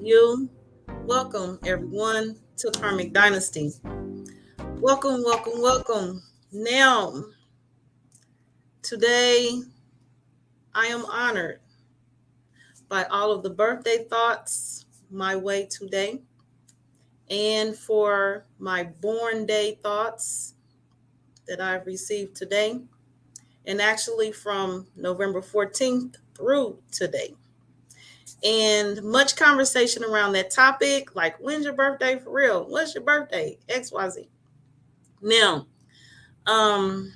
you. Welcome, everyone, to Karmic Dynasty. Welcome, welcome, welcome. Now, today, I am honored by all of the birthday thoughts my way today, and for my born day thoughts that I've received today, and actually from November 14th through today. And much conversation around that topic, like when's your birthday for real? What's your birthday? XYZ. Now, um,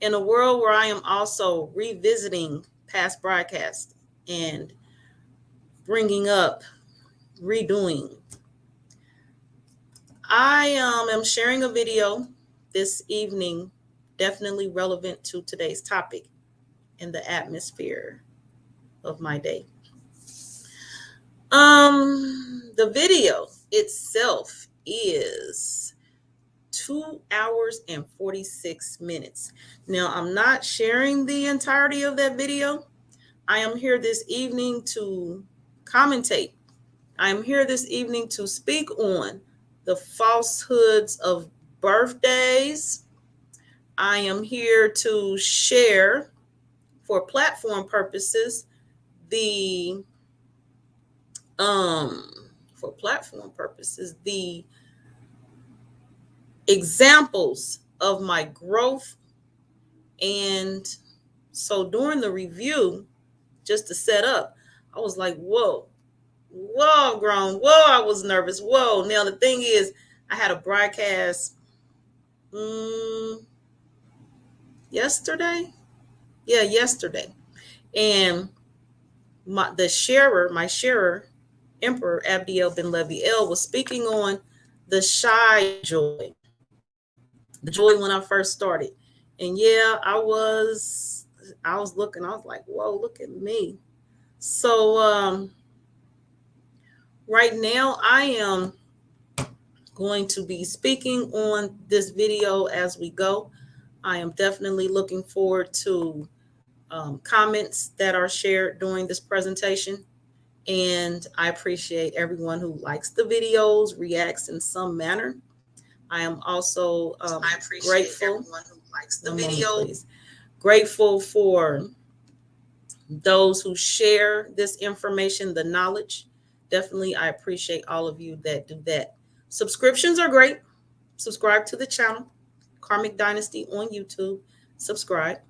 in a world where I am also revisiting past broadcasts and bringing up, redoing, I am sharing a video this evening, definitely relevant to today's topic in the atmosphere of my day. The video itself is 2 hours and 46 minutes. Now, I'm not sharing the entirety of that video. I am here this evening to commentate. I am here this evening to speak on the falsehoods of birthdays. I am here to share, for platform purposes, the examples of my growth. And so during the review, just to set up, I was like, whoa, grown, whoa, I was nervous, whoa. Now the thing is, I had a broadcast yesterday, and my sharer, Emperor Abdiel Ben Levi El, was speaking on the shy joy, the joy when I first started. And yeah, I was looking, I was like, whoa, look at me. So right now I am going to be speaking on this video as we go. I am definitely looking forward to comments that are shared during this presentation. And I appreciate everyone who likes the videos, reacts in some manner. I am also grateful. Everyone who likes the videos. Grateful for those who share this information, the knowledge. Definitely, I appreciate all of you that do that. Subscriptions are great. Subscribe to the channel, Karmic Dynasty on YouTube. Subscribe.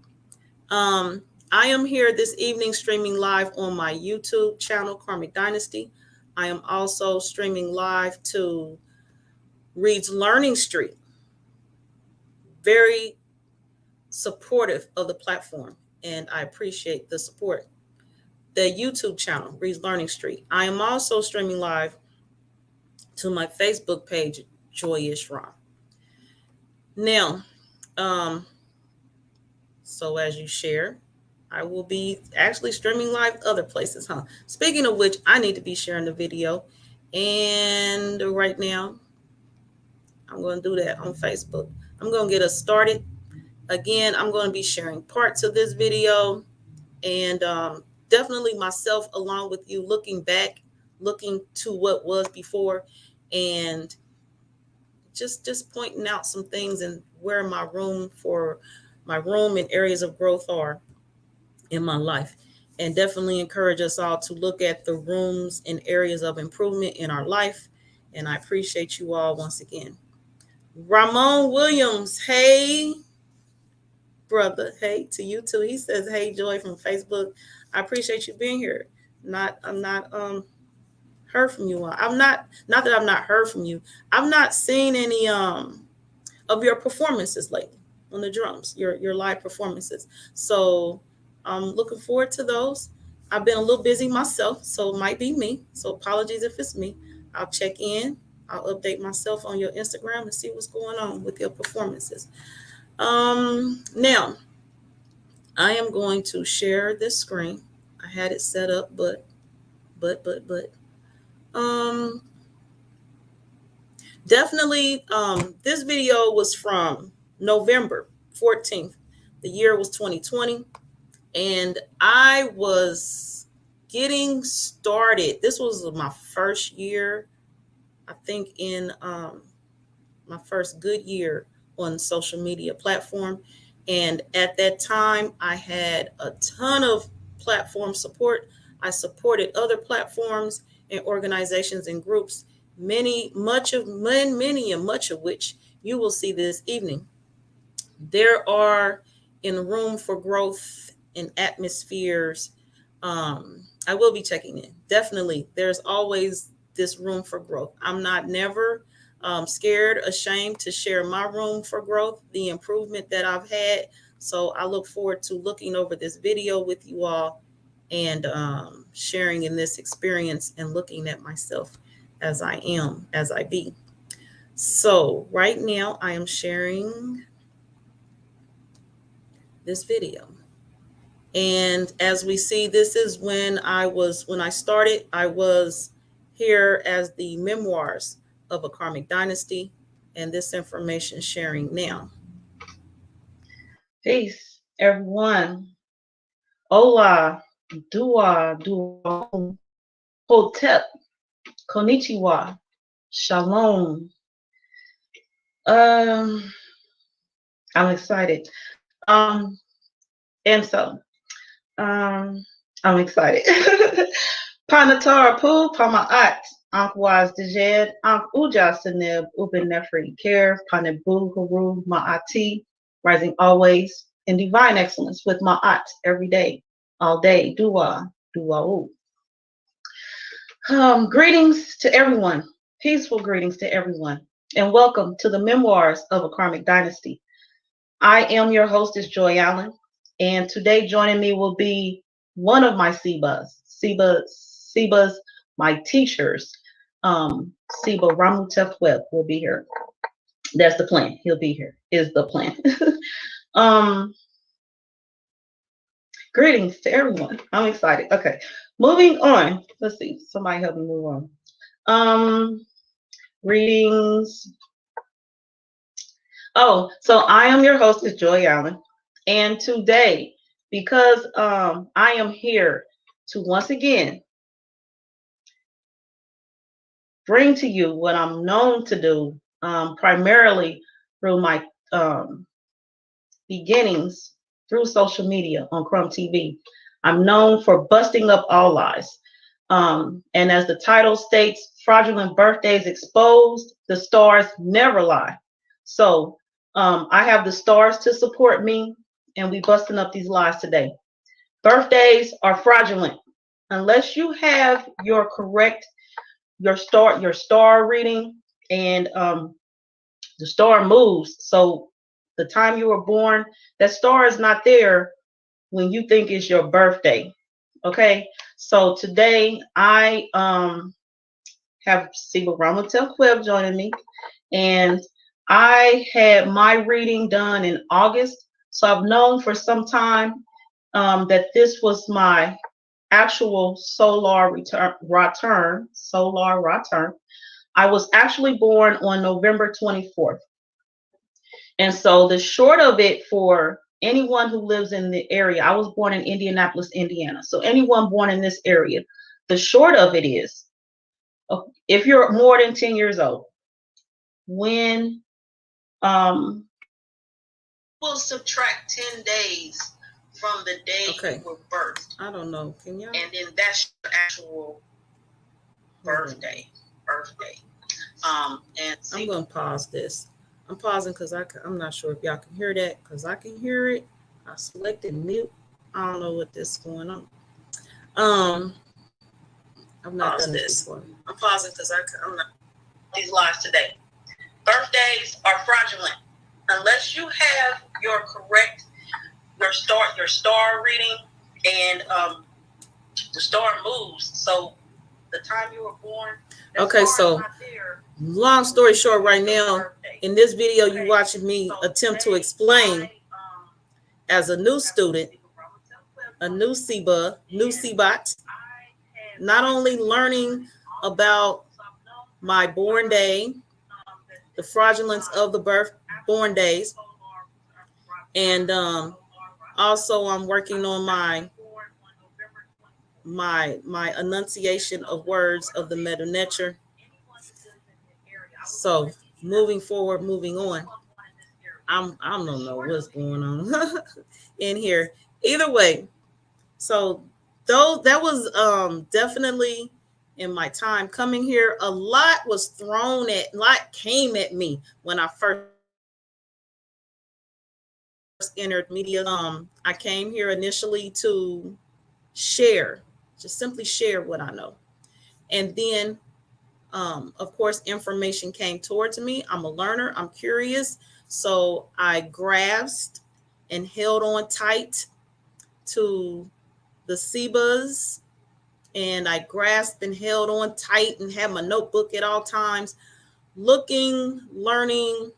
I am here this evening streaming live on my YouTube channel, Karmic Dynasty. I am also streaming live to Reed's Learning Street. Very supportive of the platform, and I appreciate the support. The YouTube channel, Reed's Learning Street. I am also streaming live to my Facebook page, Joyish Ron. Now, so as you share, I will be actually streaming live other places, huh? Speaking of which, I need to be sharing the video. And right now, I'm going to do that on Facebook. I'm going to get us started. Again, I'm going to be sharing parts of this video, and definitely myself along with you, looking back, looking to what was before, and just pointing out some things and where my room and areas of growth are in my life. And definitely encourage us all to look at the rooms and areas of improvement in our life. And I appreciate you all once again. Ramon Williams, hey, brother. Hey to you too. He says, hey, Joy from Facebook. I appreciate you being here. I'm not heard from you. I'm not that I've not heard from you. I've not seen any of your performances lately on the drums, your live performances. So I'm looking forward to those. I've been a little busy myself, so it might be me. So apologies if it's me. I'll check in. I'll update myself on your Instagram and see what's going on with your performances. Now, I am going to share this screen. I had it set up, but definitely this video was from November 14th. The year was 2020. And I was getting started. This was my first year, I think, in my first good year on social media platform. And at that time, I had a ton of platform support. I supported other platforms and organizations and groups, many and much of which you will see this evening. There are in room for growth in atmospheres. I will be checking in. Definitely, there's always this room for growth. I'm not never scared, ashamed to share my room for growth, the improvement that I've had. So I look forward to looking over this video with you all and sharing in this experience and looking at myself as I am, as I be. So right now I am sharing this video. And as we see, this is when I started, I was here as the memoirs of a karmic dynasty, and this information sharing now. Peace, everyone. Hola, dua, hotep, konnichiwa, shalom. I'm excited. And so, I'm excited. Panatar Pu Pamaat, Ankwaz Dejed, Ank Uja Seneb, Uben Nefri Care, Panebu Huru Ma'ati, rising always in divine excellence with Ma'at every day, all day, Dua, Dua. Greetings to everyone, peaceful greetings to everyone, and welcome to the Memoirs of a Karmic Dynasty. I am your hostess, Joy Allen, and today joining me will be one of my Sebas, my teachers. Seba Ramutef Webb will be here. That's the plan. He'll be here, is the plan. Greetings to everyone. I'm excited. Okay, moving on. Let's see. Somebody help me move on. Greetings. Oh, so I am your hostess, Joy Allen. And today, because I am here to once again bring to you what I'm known to do, primarily through my beginnings through social media on Crumb TV. I'm known for busting up all lies. And as the title states, fraudulent birthdays exposed, the stars never lie. So I have the stars to support me, and we busting up these lies today. Birthdays are fraudulent. Unless you have your correct, your star reading, and the star moves. So the time you were born, that star is not there when you think it's your birthday. Okay. So today I have Seba Ramatel Webb joining me, and I had my reading done in August. So I've known for some time that this was my actual solar return. I was actually born on November 24th. And so the short of it for anyone who lives in the area, I was born in Indianapolis, Indiana. So anyone born in this area, the short of it is, if you're more than 10 years old, when we'll subtract 10 days from the day you were birthed. I don't know. Can you? And then that's your actual birthday. And I'm going to pause this. I'm pausing because I'm not sure if y'all can hear that, because I can hear it. I selected mute. I don't know what this is going on. I've not done this before. I'm pausing because I'm not these lives today. Birthdays are fraudulent unless you have your correct your star reading, and the star moves. So the time you were born. Okay, so long story short, right now in this video, you watching me attempt to explain as a new student, a new Seba, new Sebat, not only learning about my born day, the fraudulence of the born days, and also I'm working on my my enunciation of words of the meta nature. So moving forward, moving on. I don't know what's going on in here. Either way, so though that was definitely in my time coming here, a lot was thrown at, a lot came at me when I first entered media. I came here initially to share, just simply share what I know. And then of course, information came towards me. I'm a learner, I'm curious. So I grasped and held on tight to the CBAs, and I grasped and held on tight and had my notebook at all times, looking, learning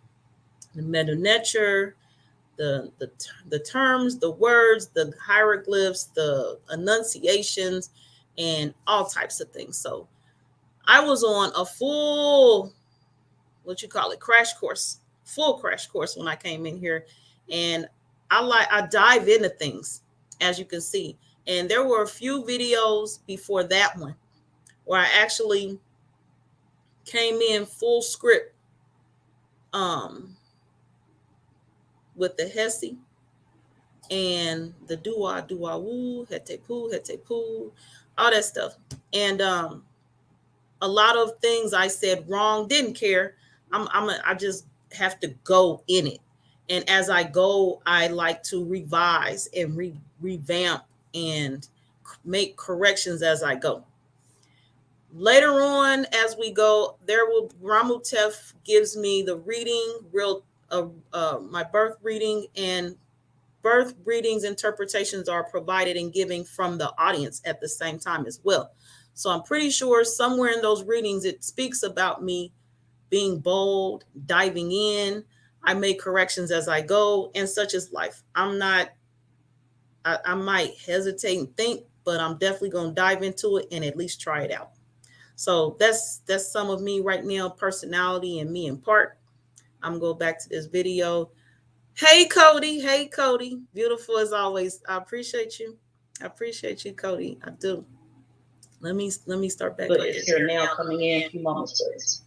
the meta nature, the terms, the words, the hieroglyphs, the enunciations, and all types of things. So I was on a full, what you call it, crash course, full crash course when I came in here. And I dive into things, as you can see. And there were a few videos before that one where I actually came in full script with the Hesse and the dua woo, hete poo, all that stuff. And a lot of things I said wrong, didn't care. I just have to go in it. And as I go, I like to revise and revamp and make corrections as I go. Later on, as we go, Ramutef gives me the reading, my birth reading, and birth readings interpretations are provided and given from the audience at the same time as well. So I'm pretty sure somewhere in those readings, it speaks about me being bold, diving in. I make corrections as I go, and such is life. I might hesitate and think, but I'm definitely going to dive into it and at least try it out. So that's some of me right now, personality and me in part. I'm going to go back to this video. Hey, Cody. Hey, Cody. Beautiful as always. I appreciate you. I appreciate you, Cody. I do. Let me start back. But it's here now, coming in a few moments, please.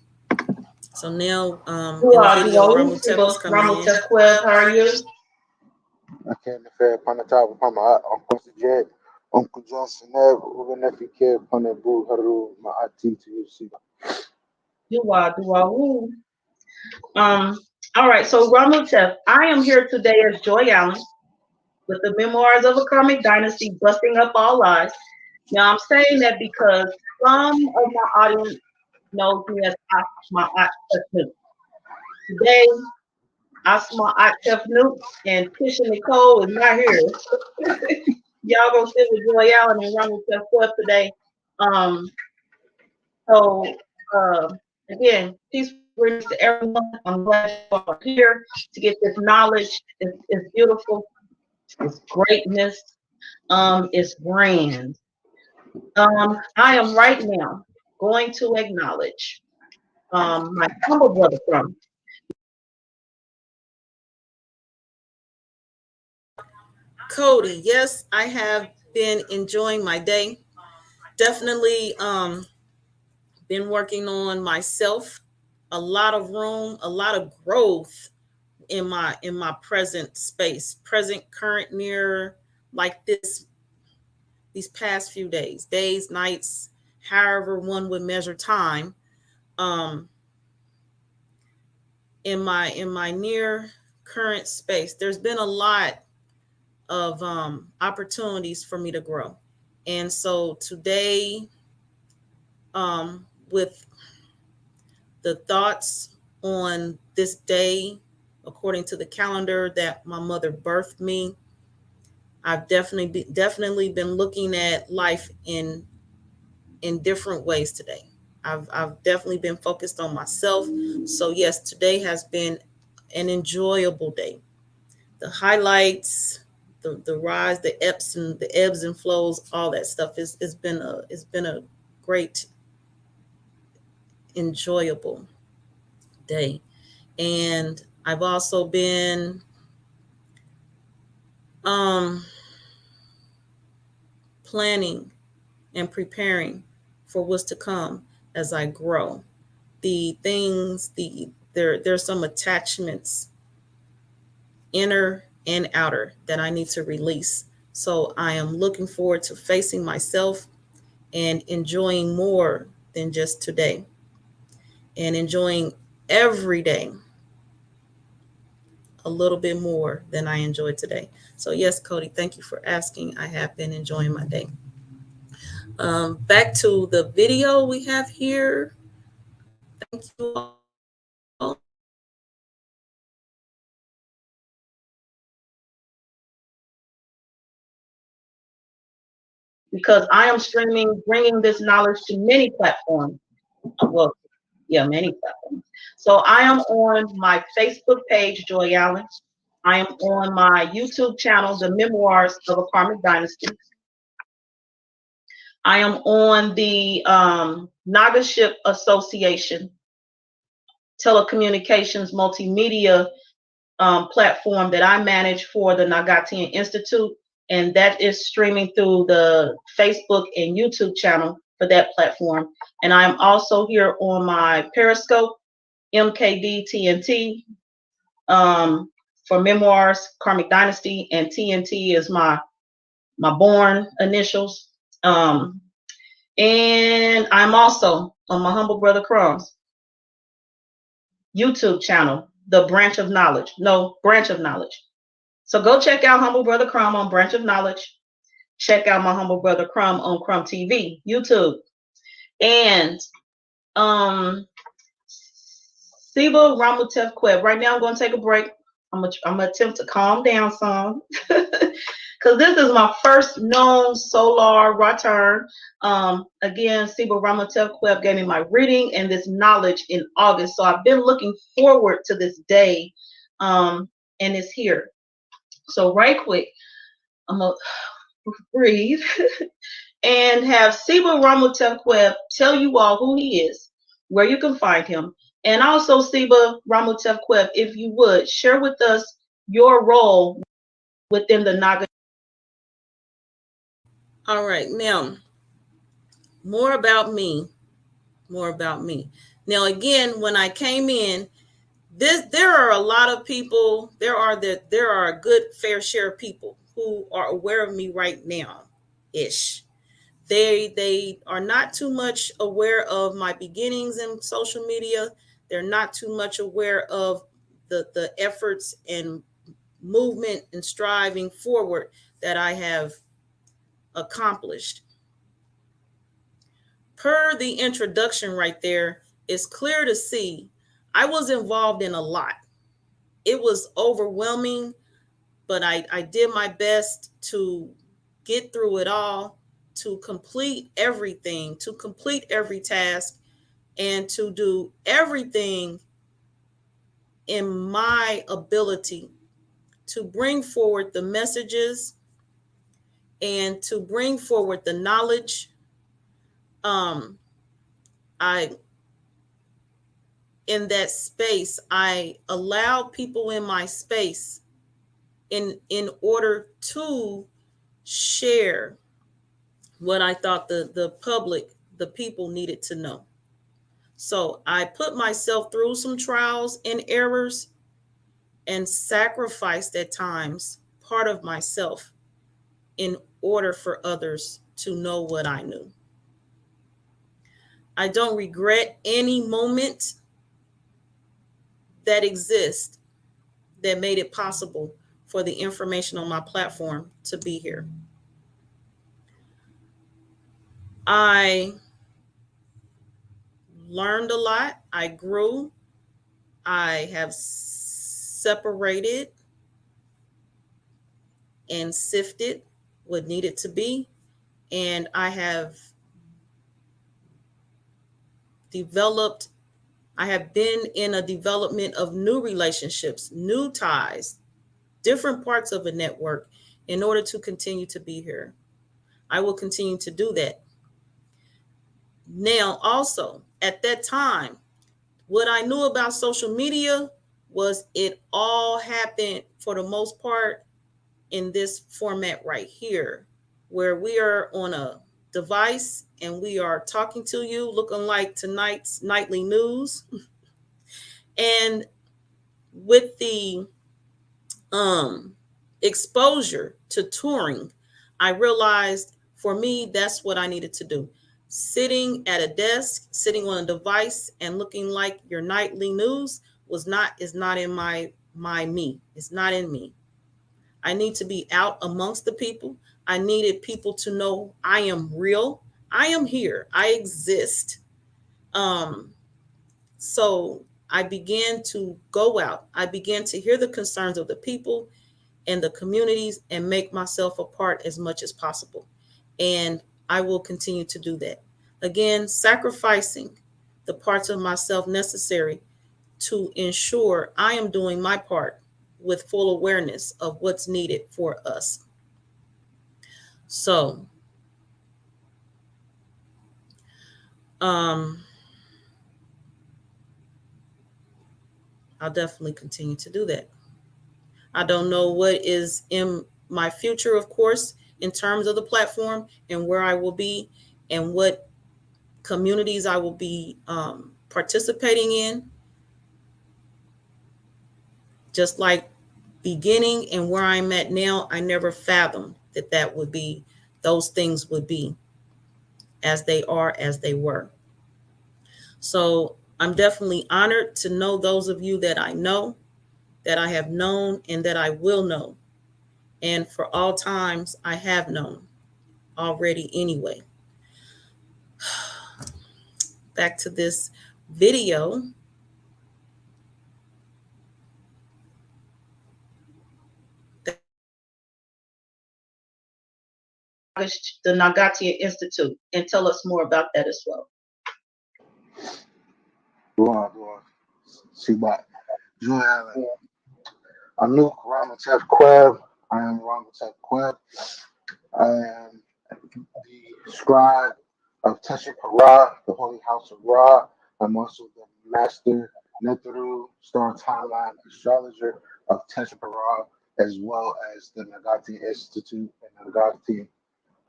So now, in the video, Ramutef is coming in. How are you? I came to fair upon the top upon my Uncle Jet, Uncle Johnson, over nephew kid upon the boo, haru, my ati to you see. All right, so Ramutef, I am here today as Joy Allen with the Memoirs of a Karmic Dynasty, Busting Up All Lies. Now, I'm saying that because some of my audience knows me as my Newt. Today, my Newt and Tisha Nicole is not here. Y'all gonna sit with Joy Allen and Ramutef Club today. Again, peace greetings to everyone. I'm glad you are here to get this knowledge. It's beautiful. It's greatness. It's grand. I am right now going to acknowledge my humble brother from Cody. Yes, I have been enjoying my day. Definitely been working on myself. A lot of room, a lot of growth in my present space, present, current, near, like these past few days, nights, however one would measure time. Um, in my near current space, there's been a lot of opportunities for me to grow. And so today, with the thoughts on this day, according to the calendar that my mother birthed me, I've definitely been looking at life in different ways today. I've definitely been focused on myself. So yes, today has been an enjoyable day. The highlights, the rise, the ebbs and flows, all that stuff it's been a great, enjoyable day. And I've also been planning and preparing for what's to come as I grow. The things, there's some attachments, inner and outer, that I need to release. So I am looking forward to facing myself and enjoying more than just today, and enjoying every day a little bit more than I enjoyed today. So yes, Cody, thank you for asking. I have been enjoying my day. Back to the video we have here. Thank you all. because I am streaming, bringing this knowledge to many platforms. Well, yeah, many platforms. So I am on my Facebook page, Joy Allen. I am on my YouTube channel, The Memoirs of a Karmic Dynasty. I am on the Nagaship Association telecommunications multimedia platform that I manage for the Nagatian Institute, and that is streaming through the Facebook and YouTube channel for that platform. And I am also here on my Periscope, MKD TNT, for Memoirs, Karmic Dynasty, and TNT is my born initials. And I'm also on my humble brother Crumb's YouTube channel, The Branch of Knowledge. No, Branch of Knowledge. So go check out Humble Brother Crumb on Branch of Knowledge. Check out my Humble Brother Crumb on Crumb TV, YouTube. And Siba Ramutev Queb. Right now I'm going to take a break. I'm going to attempt to calm down some. Because this is my first known solar return. Again, Siba Ramutev Queb gave me my reading and this knowledge in August. So I've been looking forward to this day. And it's here. So right quick, I'm going to breathe and have Siba Ramutev Queb tell you all who he is, where you can find him. And also, Siba Ramutev Queb, if you would, share with us your role within the Naga. All right, now more about me. More about me. Now, again, when I came in, there are a lot of people. There are a good fair share of people who are aware of me right now, ish. They are not too much aware of my beginnings in social media. They're not too much aware of the efforts and movement and striving forward that I have accomplished. Per the introduction right there, it's clear to see I was involved in a lot. It was overwhelming, but I did my best to get through it all, to complete everything, to complete every task, and to do everything in my ability to bring forward the messages and to bring forward the knowledge. I in that space, I allow people in my space in order to share what I thought the public, the people needed to know. So I put myself through some trials and errors and sacrificed at times part of myself in order for others to know what I knew. I don't regret any moment that exists that made it possible for the information on my platform to be here. I learned a lot. I grew. I have separated and sifted what needed to be. And I have developed, I have been in a development of new relationships, new ties, different parts of a network in order to continue to be here. I will continue to do that. Now, also, at that time, what I knew about social media was it all happened for the most part in this format right here, where we are on a device and we are talking to you looking like tonight's nightly news. And with the um exposure to touring, I realized for me that's what I needed to do. Sitting at a desk, sitting on a device and looking like your nightly news was not is not in my me. It's not in me. I need to be out amongst the people. I needed people to know I am real. I am here. I exist. Um so I began to go out. I began to hear the concerns of the people and the communities and make myself a part as much as possible. And I will continue to do that. Again, sacrificing the parts of myself necessary to ensure I am doing my part with full awareness of what's needed for us. So, um, I'll definitely continue to do that. I don't know what is in my future, of course, in terms of the platform and where I will be and what communities I will be participating in, just like beginning and where I'm at now. I never fathomed that that would be, those things would be as they are, as they were. So I'm definitely honored to know those of you that I know, that I have known, and that I will know. And for all times I have known already anyway. Back to this video. The Nagatia Institute, and tell us more about that as well. Dua. See what? Joy Allen. Anuk Ramatef Queb. I am Ramatef Queb. I am the scribe of Tesha Ra, the Holy House of Ra. I'm also the master Netheru star timeline astrologer of Tesha Ra, as well as the Nagati Institute and Nagati.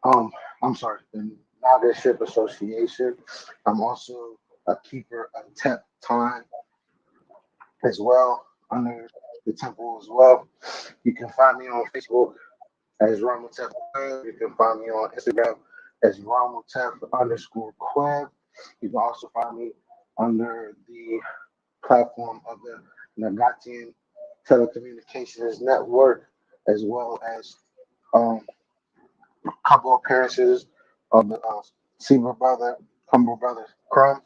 Um, I'm sorry, the Nagaship Association. I'm also a keeper of Tep Time as well under the temple as well. You can find me on Facebook as Ramotep Queb. You can find me on Instagram as Ramotep underscore Queb. You can also find me under the platform of the Nagatian Telecommunications Network, as well as um, a couple appearances of the Seaver Brother, Humble Brother Crumb,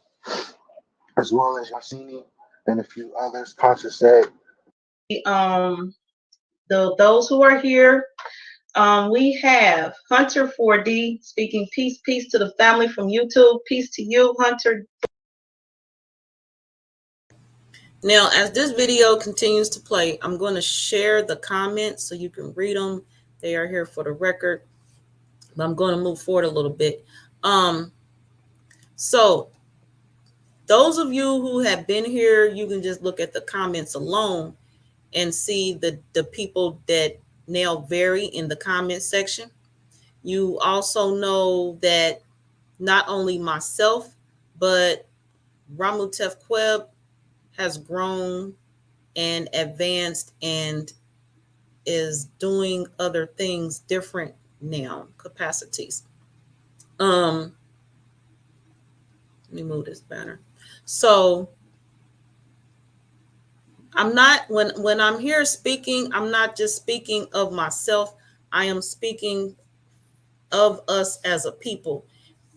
as well as Yasini and a few others. Conscious said, Um, those who are here, we have Hunter 4D speaking peace to the family from YouTube. Peace to you, Hunter. Now, as this video continues to play, I'm going to share the comments so you can read them. They are here for the record, but I'm going to move forward a little bit. So those of you who have been here, you can just look at the comments alone and see the people that now vary in the comment section. You also know that not only myself, but Ramutef Queb has grown and advanced and is doing other things different now, capacities. Let me move this banner. So I'm not, when I'm here speaking, I'm not just speaking of myself. I am speaking of us as a people.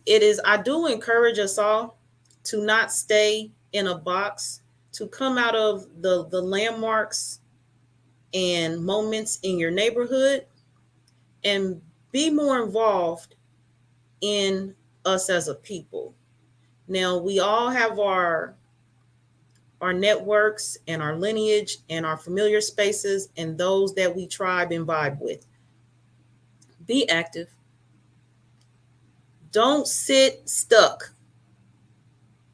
It is, I do encourage us all to not stay in a box, to come out of the landmarks and moments in your neighborhood and be more involved in us as a people. Now, we all have our networks and our lineage and our familiar spaces and those that we tribe and vibe with. Be active. Don't sit stuck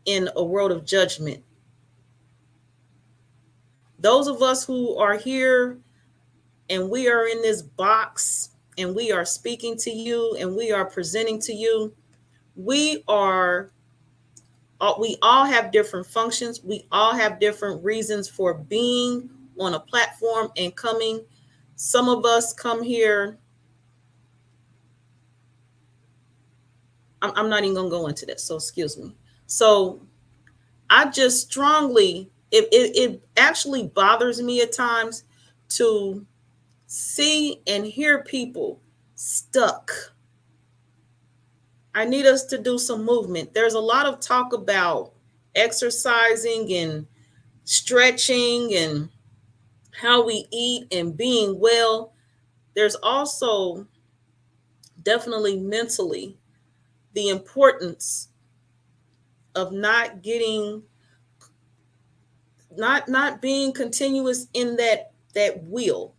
in a world of judgment. Those of us who are here and we are in this box and we are speaking to you and we are presenting to you, we are we all have different functions. We all have different reasons for being on a platform and coming. Some of us come here. I'm not even going to go into this, so excuse me. So I just strongly, it actually bothers me at times to see and hear people stuck. I need us to do some movement. There's a lot of talk about exercising and stretching and how we eat and being well. There's also definitely mentally the importance of not being continuous in that wheel,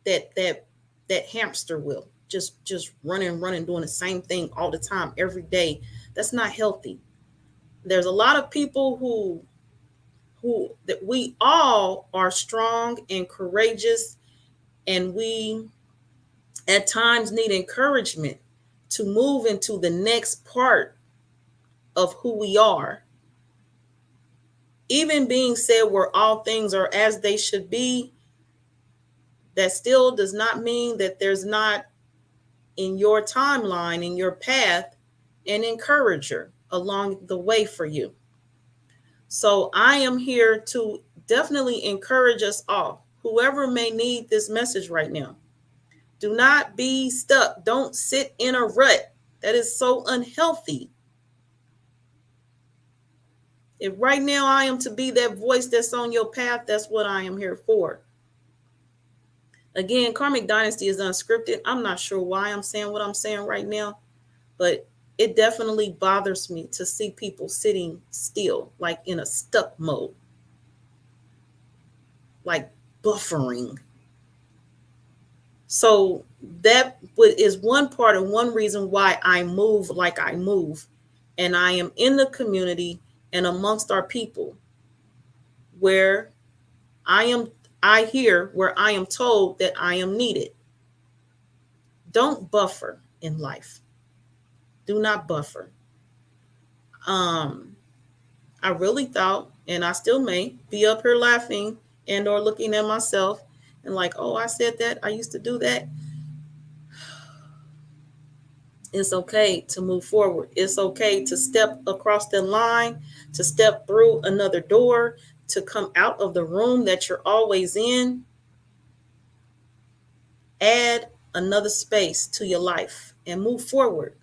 that hamster wheel, just running doing the same thing all the time every day. That's not healthy. There's a lot of people who that we all are strong and courageous, and we at times need encouragement to move into the next part of who we are. Even being said where all things are as they should be, that still does not mean that there's not in your timeline, in your path, an encourager along the way for you. So I am here to definitely encourage us all, whoever may need this message right now. Do not be stuck. Don't sit in a rut. That is so unhealthy. If right now I am to be that voice that's on your path, that's what I am here for. Again, Karmic Dynasty is unscripted. I'm not sure why I'm saying what I'm saying right now, but it definitely bothers me to see people sitting still, like in a stuck mode, like buffering. So that is one part and one reason why I move like I move. And I am in the community and amongst our people where I hear where I am told that I am needed. Don't buffer in life. Do not buffer. I really thought, and I still may be up here laughing and or looking at myself and like, oh, I said that. I used to do that. It's okay to move forward. It's okay to step across the line, to step through another door, to come out of the room that you're always in. Add another space to your life and move forward.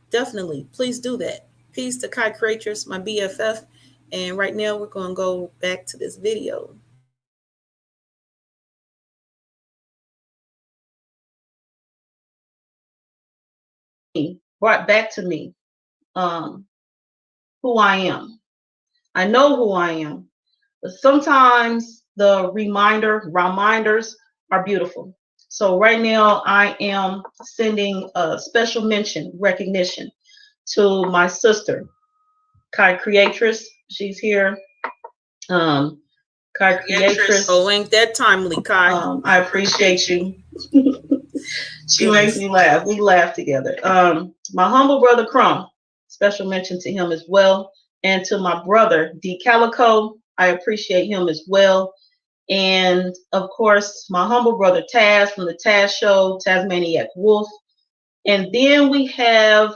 Definitely, please do that. Peace to Kai Creators, my BFF. And right now we're going to go back to this video. Brought back to me um, who I am. I know who I am, but sometimes the reminders are beautiful. So right now I am sending a special mention, recognition to my sister, Kai Creatress. She's here. Kai Creatress. Oh, ain't that timely, Kai? I appreciate you. She makes me laugh. We laugh together. My humble brother Crumb, special mention to him as well. And to my brother D Calico, I appreciate him as well. And of course, my humble brother Taz from the Taz Show, Tasmaniac Wolf. And then we have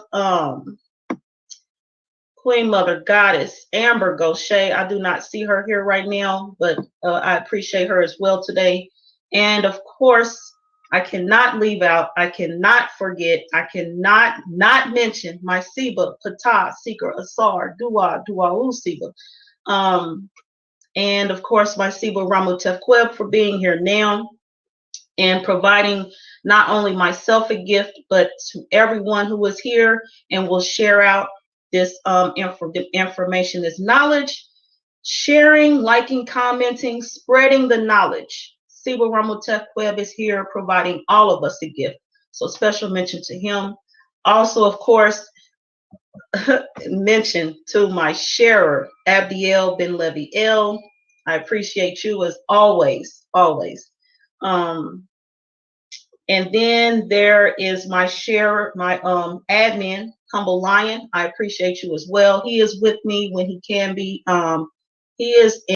Queen Mother Goddess Amber Gaucher. I do not see her here right now, but I appreciate her as well today. And of course, I cannot leave out, I cannot forget, I cannot not mention my Siba, Ptah, Seeker, Asar, Dua, Duawu Siba. And of course, my Siba Ramutef Queb for being here now and providing not only myself a gift, but to everyone who is here and will share out this information, this knowledge, sharing, liking, commenting, spreading the knowledge. Siba Ramutef Queb is here providing all of us a gift. So special mention to him. Also, of course, mention to my sharer, Abdiel Ben Levy L. I appreciate you as always, always. And then there is my admin, Humble Lion. I appreciate you as well. He is with me when he can be. He is in.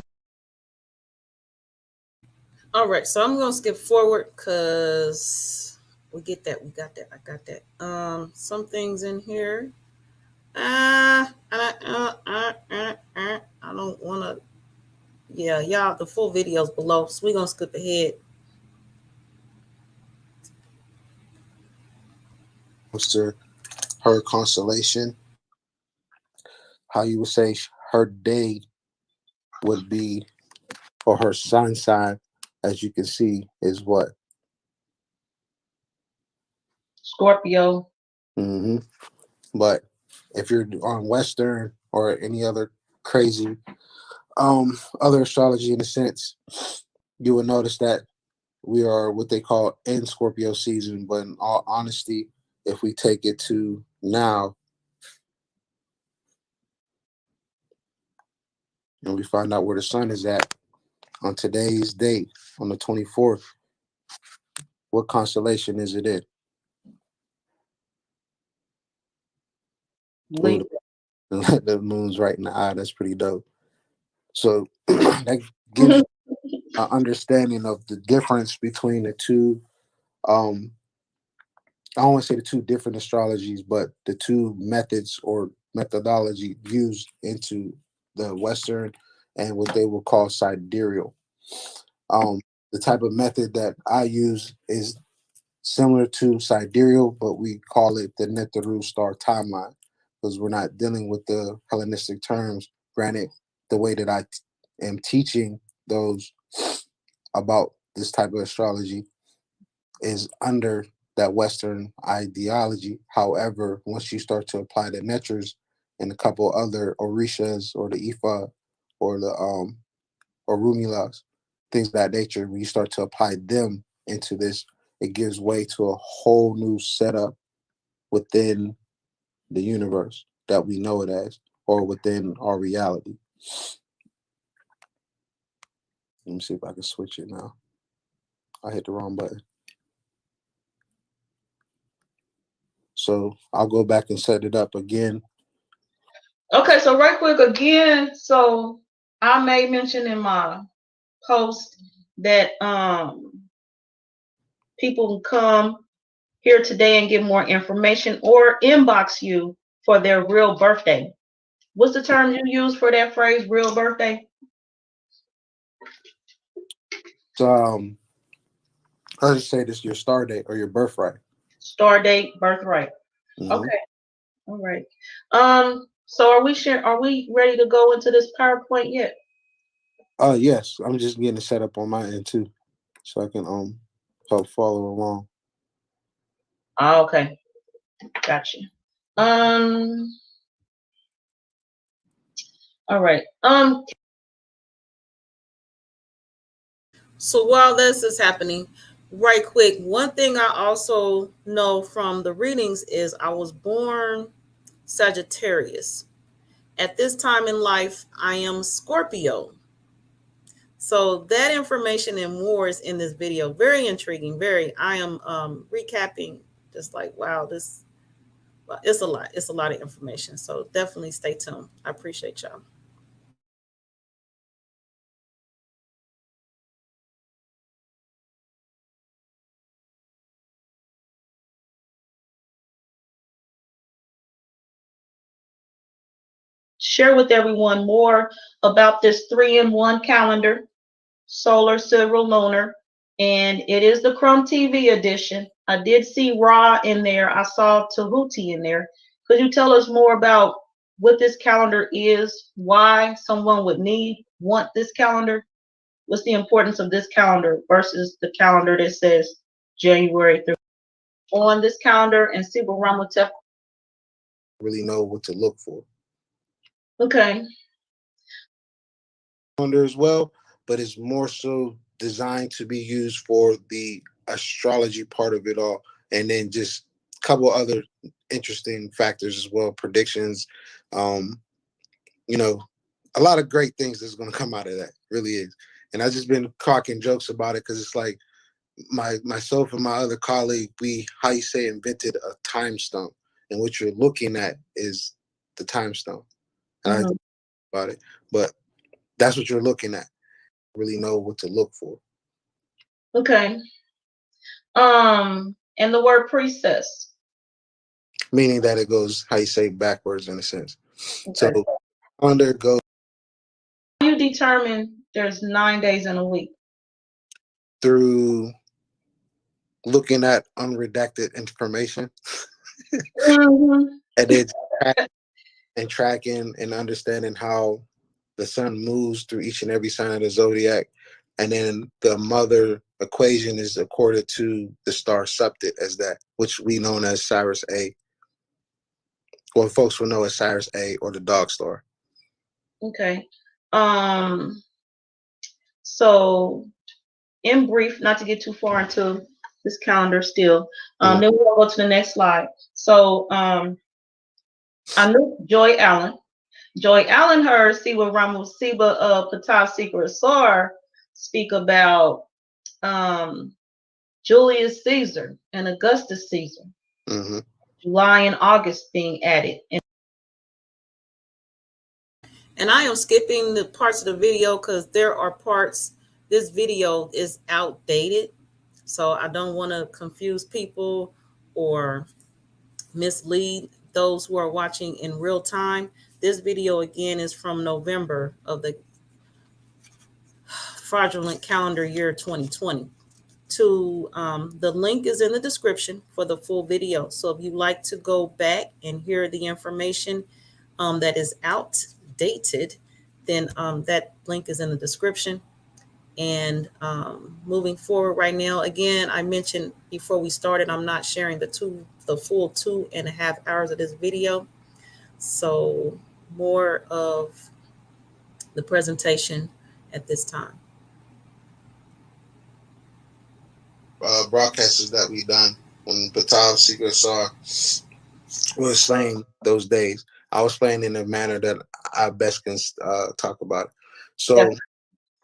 All right, so I'm gonna skip forward because we get that. We got that. I got that. Some things in here. I don't want to. Yeah, y'all. The full videos below, so we're gonna skip ahead. Mr. Her constellation, how you would say her day would be, or her sun sign, as you can see, is what? Scorpio. hmm But if you're on Western or any other crazy other astrology in a sense, you will notice that we are what they call in Scorpio season. But in all honesty, if we take it to now and we find out where the sun is at on today's date, on the 24th, what constellation is it in? Ooh, Libra. the moon's right in the eye. That's pretty dope. So that gives you an understanding of the difference between the two. Um, I don't want to say the two different astrologies, but the two methods or methodology used into the Western and what they will call sidereal. Um, the type of method that I use is similar to sidereal, but we call it the Neteru star timeline because we're not dealing with the Hellenistic terms. Granted, the way that am teaching those about this type of astrology is under that Western ideology. However, once you start to apply the Netras and a couple other Orishas or the Ifa or the or Rumilas, things of that nature, when you start to apply them into this, it gives way to a whole new setup within the universe that we know it as, or within our reality. Let me see if I can switch it now. I hit the wrong button. So I'll go back and set it up again. Okay, so right quick again. So I made mention in my post that people can come here today and get more information or inbox you for their real birthday. What's the term you use for that phrase, real birthday? So let's just say this is your star date or your birthright. Star date, birthright. Mm-hmm. Okay, all right. So are we ready to go into this PowerPoint yet? Yes, I'm just getting it set up on my end too, so I can help follow along. Okay, gotcha. Um, all right. So while this is happening, right quick, one thing I also know from the readings is I was born Sagittarius. At this time in life, I am Scorpio. So that information and more is in this video. Very intriguing. Very. I am recapping. Just like wow, this it's a lot. It's a lot of information. So definitely stay tuned. I appreciate y'all. Share with everyone more about this 3-in-1 calendar, solar, silver, lunar, and it is the Chrome TV edition. I did see Ra in there. I saw Tahuti in there. Could you tell us more about what this calendar is, why someone would want this calendar? What's the importance of this calendar versus the calendar that says January through on this calendar and see what Ramatef. Really know what to look for. Okay. Calendar as well, but it's more so designed to be used for the astrology part of it all, and then just a couple other interesting factors as well, predictions. Um, you know, a lot of great things that's going to come out of that. Really is, and I've just been cracking jokes about it because it's like myself and my other colleague, we, how you say, invented a time stone, and what you're looking at is the time stone. And I Mm-hmm. talk about it, but that's what you're looking at. Really know what to look for, Okay. And the word priestess. meaning that it goes, how you say, backwards in a sense. So Okay. calendar goes You determine there's 9 days in a week. through looking at unredacted information, Mm-hmm. and then tracking and understanding how the sun moves through each and every sign of the zodiac, and then the mother equation is accorded to the star septet as that, which we know as Cyrus A, or folks will know as Cyrus A or the dog star. Okay. Um, so in brief, not to get too far into this calendar still, then we'll go to the next slide. So I knew Joy Allen. Joy Allen heard Siwa Ramu Siba Patah Secret Sar speak about Julius Caesar and Augustus Caesar, Mm-hmm. July and August being added. And I am skipping the parts of the video because there are parts, this video is outdated. So I don't want to confuse people or mislead those who are watching in real time. This video again is from November of the fraudulent calendar year 2020. The link is in the description for the full video. So if you'd like to go back and hear the information that is outdated, then that link is in the description. And moving forward right now, again, I mentioned before we started, I'm not sharing the full 2.5 hours of this video. So more of the presentation at this time. Broadcasts that we done when Patah Secret Star was slaying those days, I was playing in a manner that I best can talk about. So Yeah.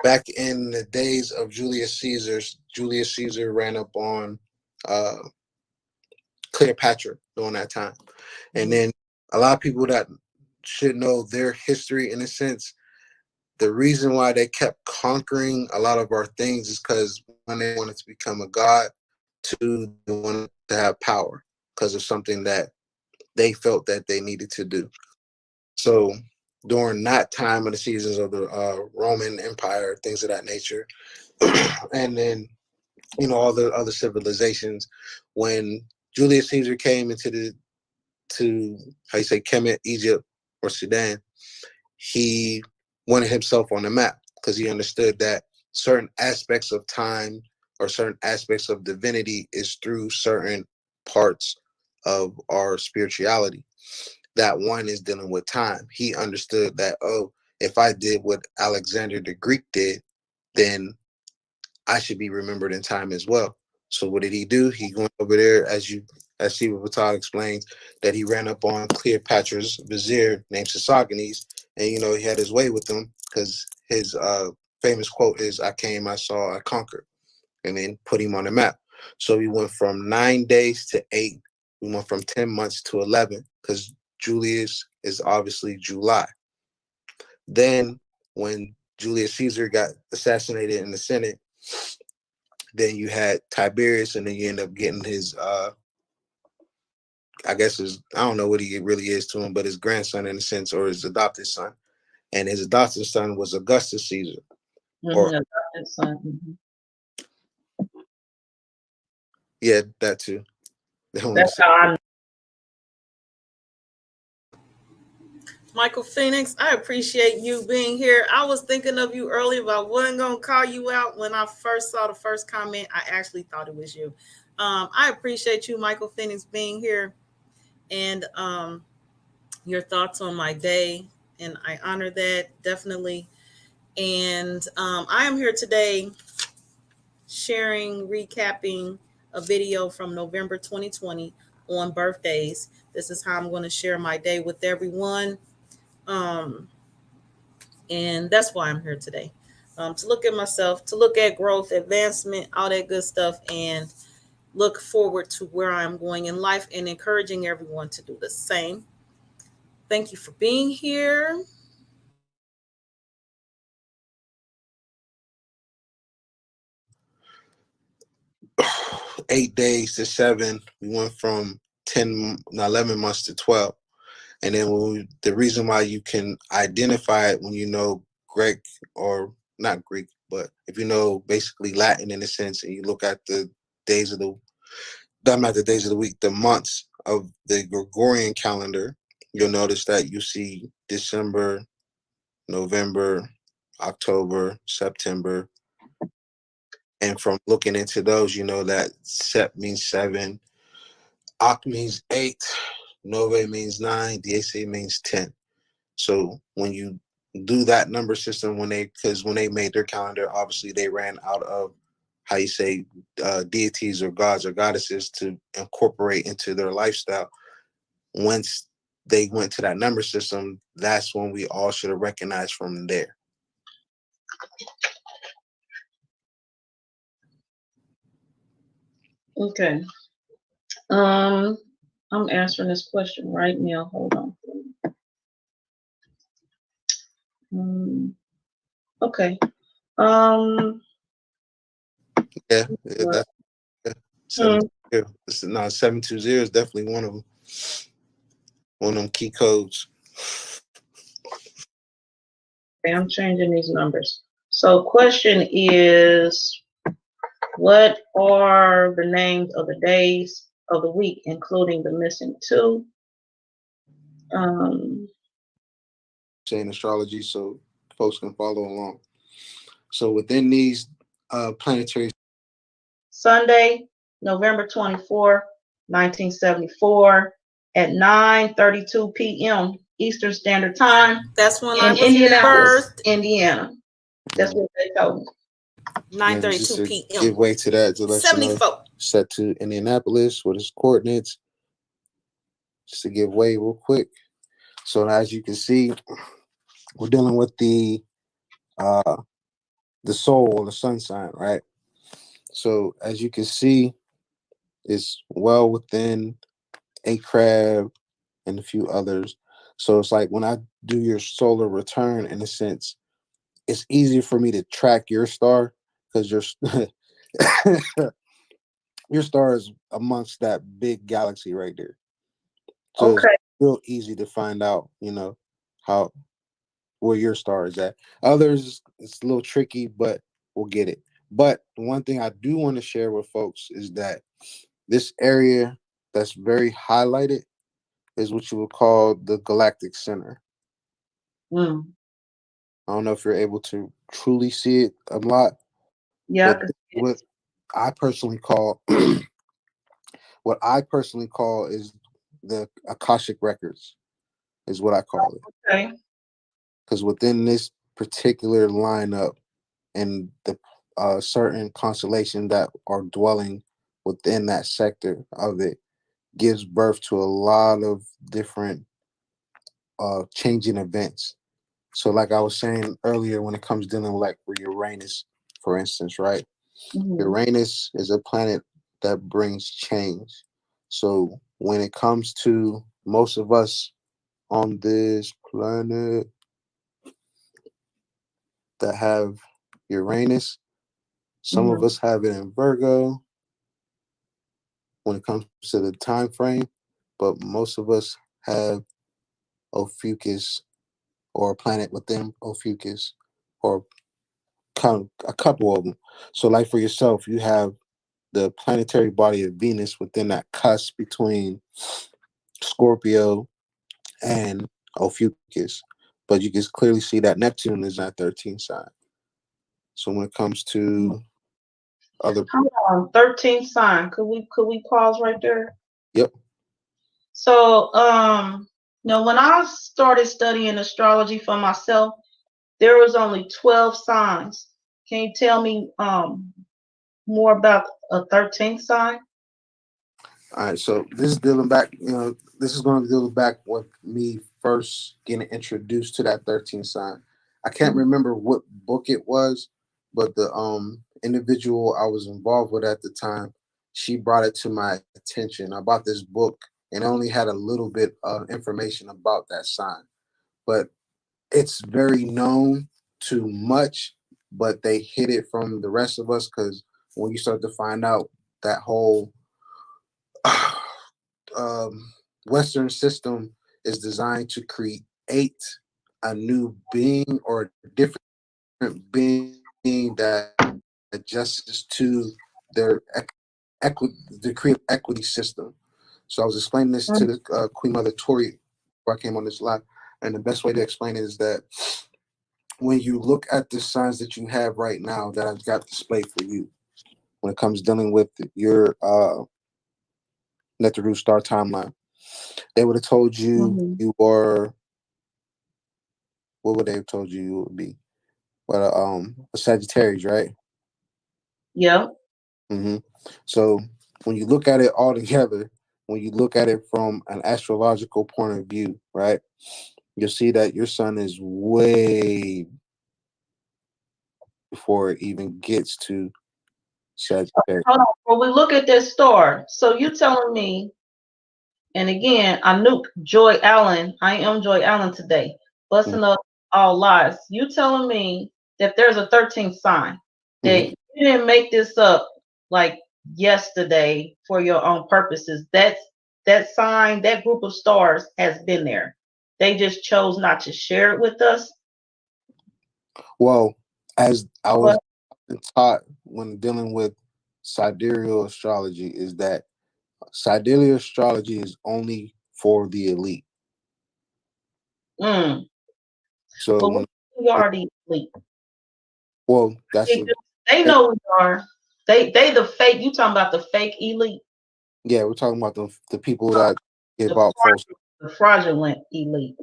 back in the days of Julius Caesar ran up on uh, Cleopatra during that time. And then a lot of people that should know their history in a sense, the reason why they kept conquering a lot of our things is because when they wanted to become a god, two, they wanted to have power because of something that they felt that they needed to do. So during that time of the seasons of the Roman Empire, things of that nature, and then all the other civilizations, when Julius Caesar came to how you say Kemet, Egypt, or Sudan, he wanted himself on the map because he understood that certain aspects of time or certain aspects of divinity is through certain parts of our spirituality. That one is dealing with time. He understood that, oh, if I did what Alexander the Greek did, then I should be remembered in time as well. So what did he do? He went over there, as Siva Patel explains, that he ran up on Cleopatra's vizier named Sisagines, and he had his way with them because his famous quote is, "I came, I saw, I conquered," and then put him on the map. So we went from 9 days to 8. We went from 10 months to 11 because Julius is obviously July. Then when Julius Caesar got assassinated in the Senate, then you had Tiberius, and then you end up getting his, I guess I don't know what he really is to him, but his grandson in a sense, or his adopted son. And his adopted son was Augustus Caesar. Or yeah, that too. That's how I know. Michael Phoenix, I appreciate you being here. I was thinking of you earlier, but I wasn't going to call you out. When I first saw the first comment, I actually thought it was you. I appreciate you, Michael Phoenix, being here and your thoughts on my day. And I honor that definitely. And I am here today recapping a video from November 2020 on birthdays. This is how I'm going to share my day with everyone. And that's why I'm here today. to look at myself, to look at growth, advancement, all that good stuff, and look forward to where I'm going in life and encouraging everyone to do the same. Thank you for being here. 8 days to 7. We went from 10, no, 11 months to 12. And then the reason why you can identify it when you know Greek, or not Greek, but if you know basically Latin in a sense, and you look at the days of the, not the days of the week, the months of the Gregorian calendar, you'll notice that you see December, November, October, September. And from looking into those, you know that Sep means 7, Oct means 8, Nove means 9, DAC means 10. So when you do that number system, because when they made their calendar, obviously they ran out of how you say deities or gods or goddesses to incorporate into their lifestyle. Once they went to that number system, that's when we all should have recognized from there. Okay. I'm answering this question right now. Hold on. Okay. Um. Yeah, What? that's yeah, Hmm. 720. No, 720 is definitely one of them. One of them key codes. Okay, I'm changing these numbers. So, question is, what are the names of the days of the week, including the missing two? Um, Saying astrology, so folks can follow along. So within these planetary, Sunday, November 24, 1974, at 9:32 p.m. Eastern Standard Time That's when I in was Indianapolis, birthed. Indiana. That's what they told me. and 9:32 just to p.m. give way to that, to let you know, 74. set to Indianapolis with its coordinates, just to give way real quick. So as you can see, we're dealing with uh the soul or the sun sign, right? So as you can see, it's well within a crab and a few others. So it's like when I do your solar return, in a sense, it's easier for me to track your star because your star is amongst that big galaxy right there. So it's Okay. real easy to find out, how where your star is at. Others, it's a little tricky, but we'll get it. But the one thing I do want to share with folks is that this area that's very highlighted is what you would call the galactic center. Mm. I don't know if you're able to truly see it a lot, Yeah, I but could see what I personally call what I personally call is the Akashic records is what I call it. it. Okay. Because within this particular lineup and the certain constellation that are dwelling within that sector of it gives birth to a lot of different changing events. So like I was saying earlier, when it comes dealing with like with Uranus, for instance, right? Mm-hmm. Uranus is a planet that brings change. So when it comes to most of us on this planet that have Uranus, some of Mm-hmm. us have it in Virgo when it comes to the time frame, but most of us have Ophiuchus or a planet within Ophiuchus or a couple of them. So like for yourself, you have the planetary body of Venus within that cusp between Scorpio and Ophiuchus. But you can clearly see that Neptune is that 13th sign. So when it comes to other, Hold on. 13th sign. Could we pause right there? yep. So, when I started studying astrology for myself, there was only 12 signs. Can you tell me more about a 13th sign? All right, so this is dealing back, this is going to deal back with me first getting introduced to that 13th sign. I can't remember what book it was, but the individual I was involved with at the time, she brought it to my attention. I bought this book and only had a little bit of information about that sign, but it's very known too much, but they hid it from the rest of us because when you start to find out that whole um, Western system is designed to create a new being or a different being that adjusts to their the create equity system. So I was explaining this to the Queen Mother Tory before I came on this live, and the best way to explain it is that when you look at the signs that you have right now that I've got displayed for you, when it comes dealing with your Netheru star timeline, they would have told you Mm-hmm. you were, what would they have told you you would be? But a Sagittarius, right? Yep. hmm So when you look at it all together, when you look at it from an astrological point of view, right, you'll see that your sun is way before it even gets to Sagittarius. Hold on. When we look at this star, so you telling me, and again, Anouk Joy Allen, I am Joy Allen today, busting up all lies. You telling me that there's a 13th sign, Mm-hmm. that you didn't make this up like yesterday for your own purposes. That sign, that group of stars has been there. They just chose not to share it with us. Well, as I was But taught when dealing with sidereal astrology, is that sidereal astrology is only for the elite. mm, So but when we already elite. well, that's They, a, they know we are. They the fake. You talking about the fake elite? yeah, we're talking about the people that give The out false. the fraudulent elite.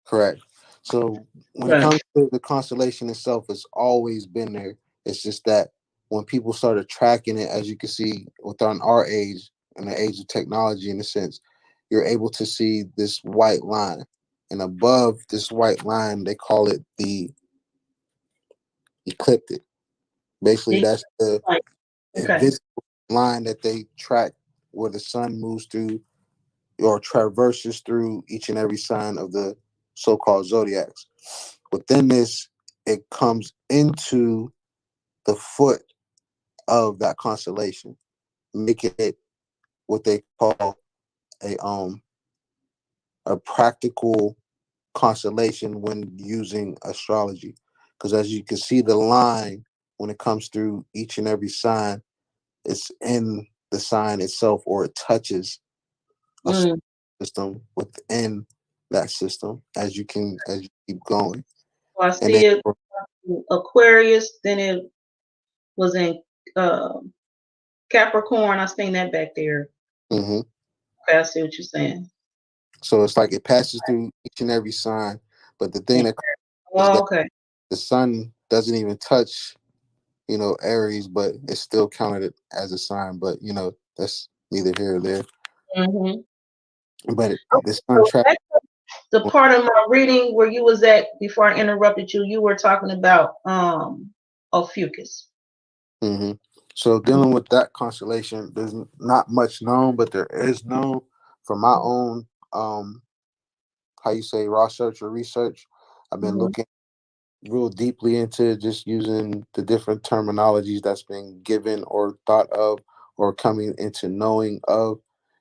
Correct. So when it Right. comes to the constellation itself, it's always been there. It's just that when people started tracking it, as you can see within our age and the age of technology, in a sense, you're able to see this white line, and above this white line, they call it the ecliptic. Basically, The- that's the like, okay. invisible line that they track where the sun moves through or traverses through each and every sign of the so-called zodiacs. Within this, it comes into the foot of that constellation, making it what they call a a practical constellation when using astrology. Because as you can see, the line when it comes through each and every sign, it's in the sign itself, or it touches a Mm. system within that system as you keep going. So I And then see it Aquarius. Then it was in uh, Capricorn. I seen that back there. mhm. Okay, I see what you're saying. So it's like it passes through each and every sign. But the thing that is Oh, that okay. the sun doesn't even touch, Aries, but it's still counted as a sign. But that's neither here or there. Mm-hmm. But the sun So track. that's the part of my reading where you was at before I interrupted you. You were talking about Ophiuchus. hmm So dealing with that constellation, there's not much known, but there is known from my own how you say raw search or research. I've been Mm-hmm. looking real deeply into just using the different terminologies that's been given or thought of or coming into knowing of,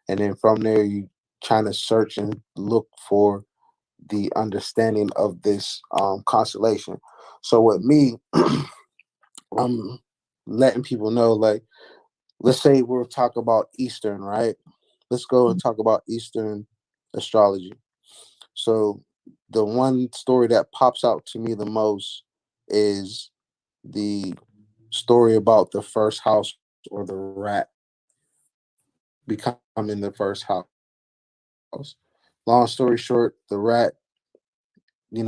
and then from there you trying to search and look for the understanding of this constellation. So with me, I'm letting people know, like, let's say we'll talk about Eastern, right? Let's go and talk about Eastern astrology. So the one story that pops out to me the most is the story about the first house or the rat becoming the first house. Long story short, the rat, with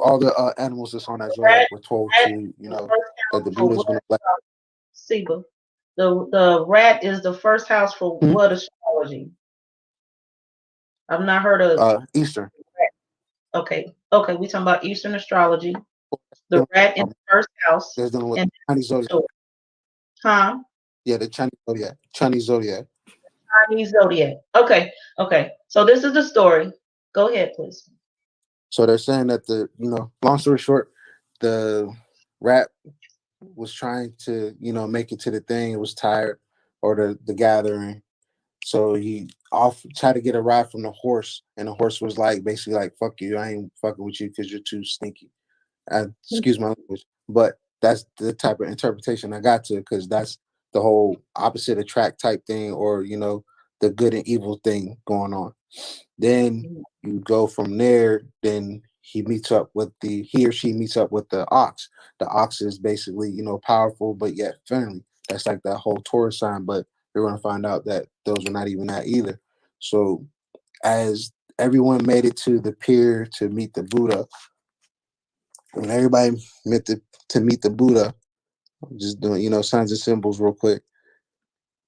all the animals that's on that zodiac were Rat, told to, rat is the first that the house Buddha for is going what? to bless. Seba. The rat is the first house for Hmm? what astrology? I've not heard of Eastern. rat. Okay. Okay, we talking about Eastern astrology. The Dealing rat in with, the first house, that's dealing with and Chinese the zodiac. door. Huh? Yeah, the Chinese zodiac. Chinese zodiac. Chinese zodiac. Okay, okay. So this is the story. Go ahead, please. So they're saying that long story short, the rat was trying to, make it to the thing. It was tired, or the gathering. So he off tried to get a ride from the horse, and the horse was like, basically like, "Fuck you, I ain't fucking with you because you're too stinky." Excuse my language, but that's the type of interpretation I got to, because that's the whole opposite attract type thing, or the good and evil thing going on. Then you go from there. Then he or she meets up with the ox. The ox is basically powerful but yet friendly. That's like that whole Taurus sign, but we're going to find out that those are not even that either. So as everyone made it to the pier to meet the Buddha, when everybody met to meet the Buddha, I'm just doing signs and symbols real quick.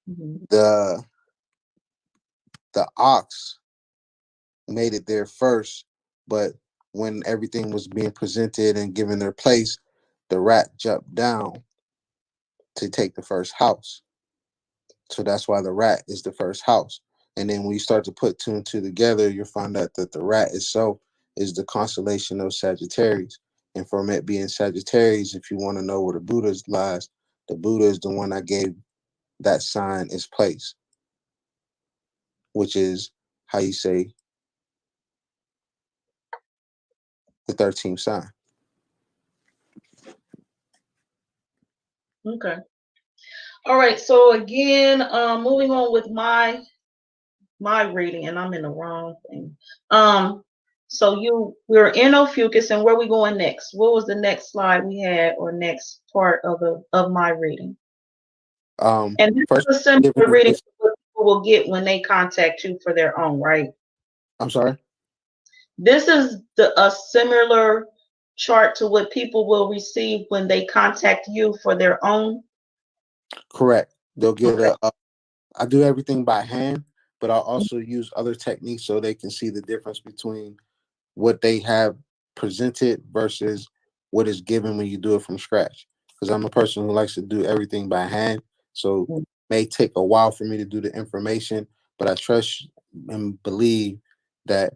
Mhm. The the ox made it there first, but when everything was being presented and given their place, the rat jumped down to take the first house. So that's why the rat is the first house. And then when you start to put two and two together, you'll find out that the rat itself is the constellation of Sagittarius. And from it being Sagittarius, if you want to know where the Buddha lies, the Buddha is the one that gave that sign its place, which is how you say the 13th sign. Okay. All right. So again, moving on with my reading, and I'm in the wrong thing. Um, so we're in Ophiuchus, and where we going next? What was the next slide we had, or next part of my reading? And this First, is a similar giving reading this. to what people will get when they contact you for their own, right? I'm sorry. This is a similar chart to what people will receive when they contact you for their own. Correct. They'll get Okay. I do everything by hand, but I'll also use other techniques so they can see the difference between what they have presented versus what is given when you do it from scratch. Because I'm a person who likes to do everything by hand. So it may take a while for me to do the information, but I trust and believe that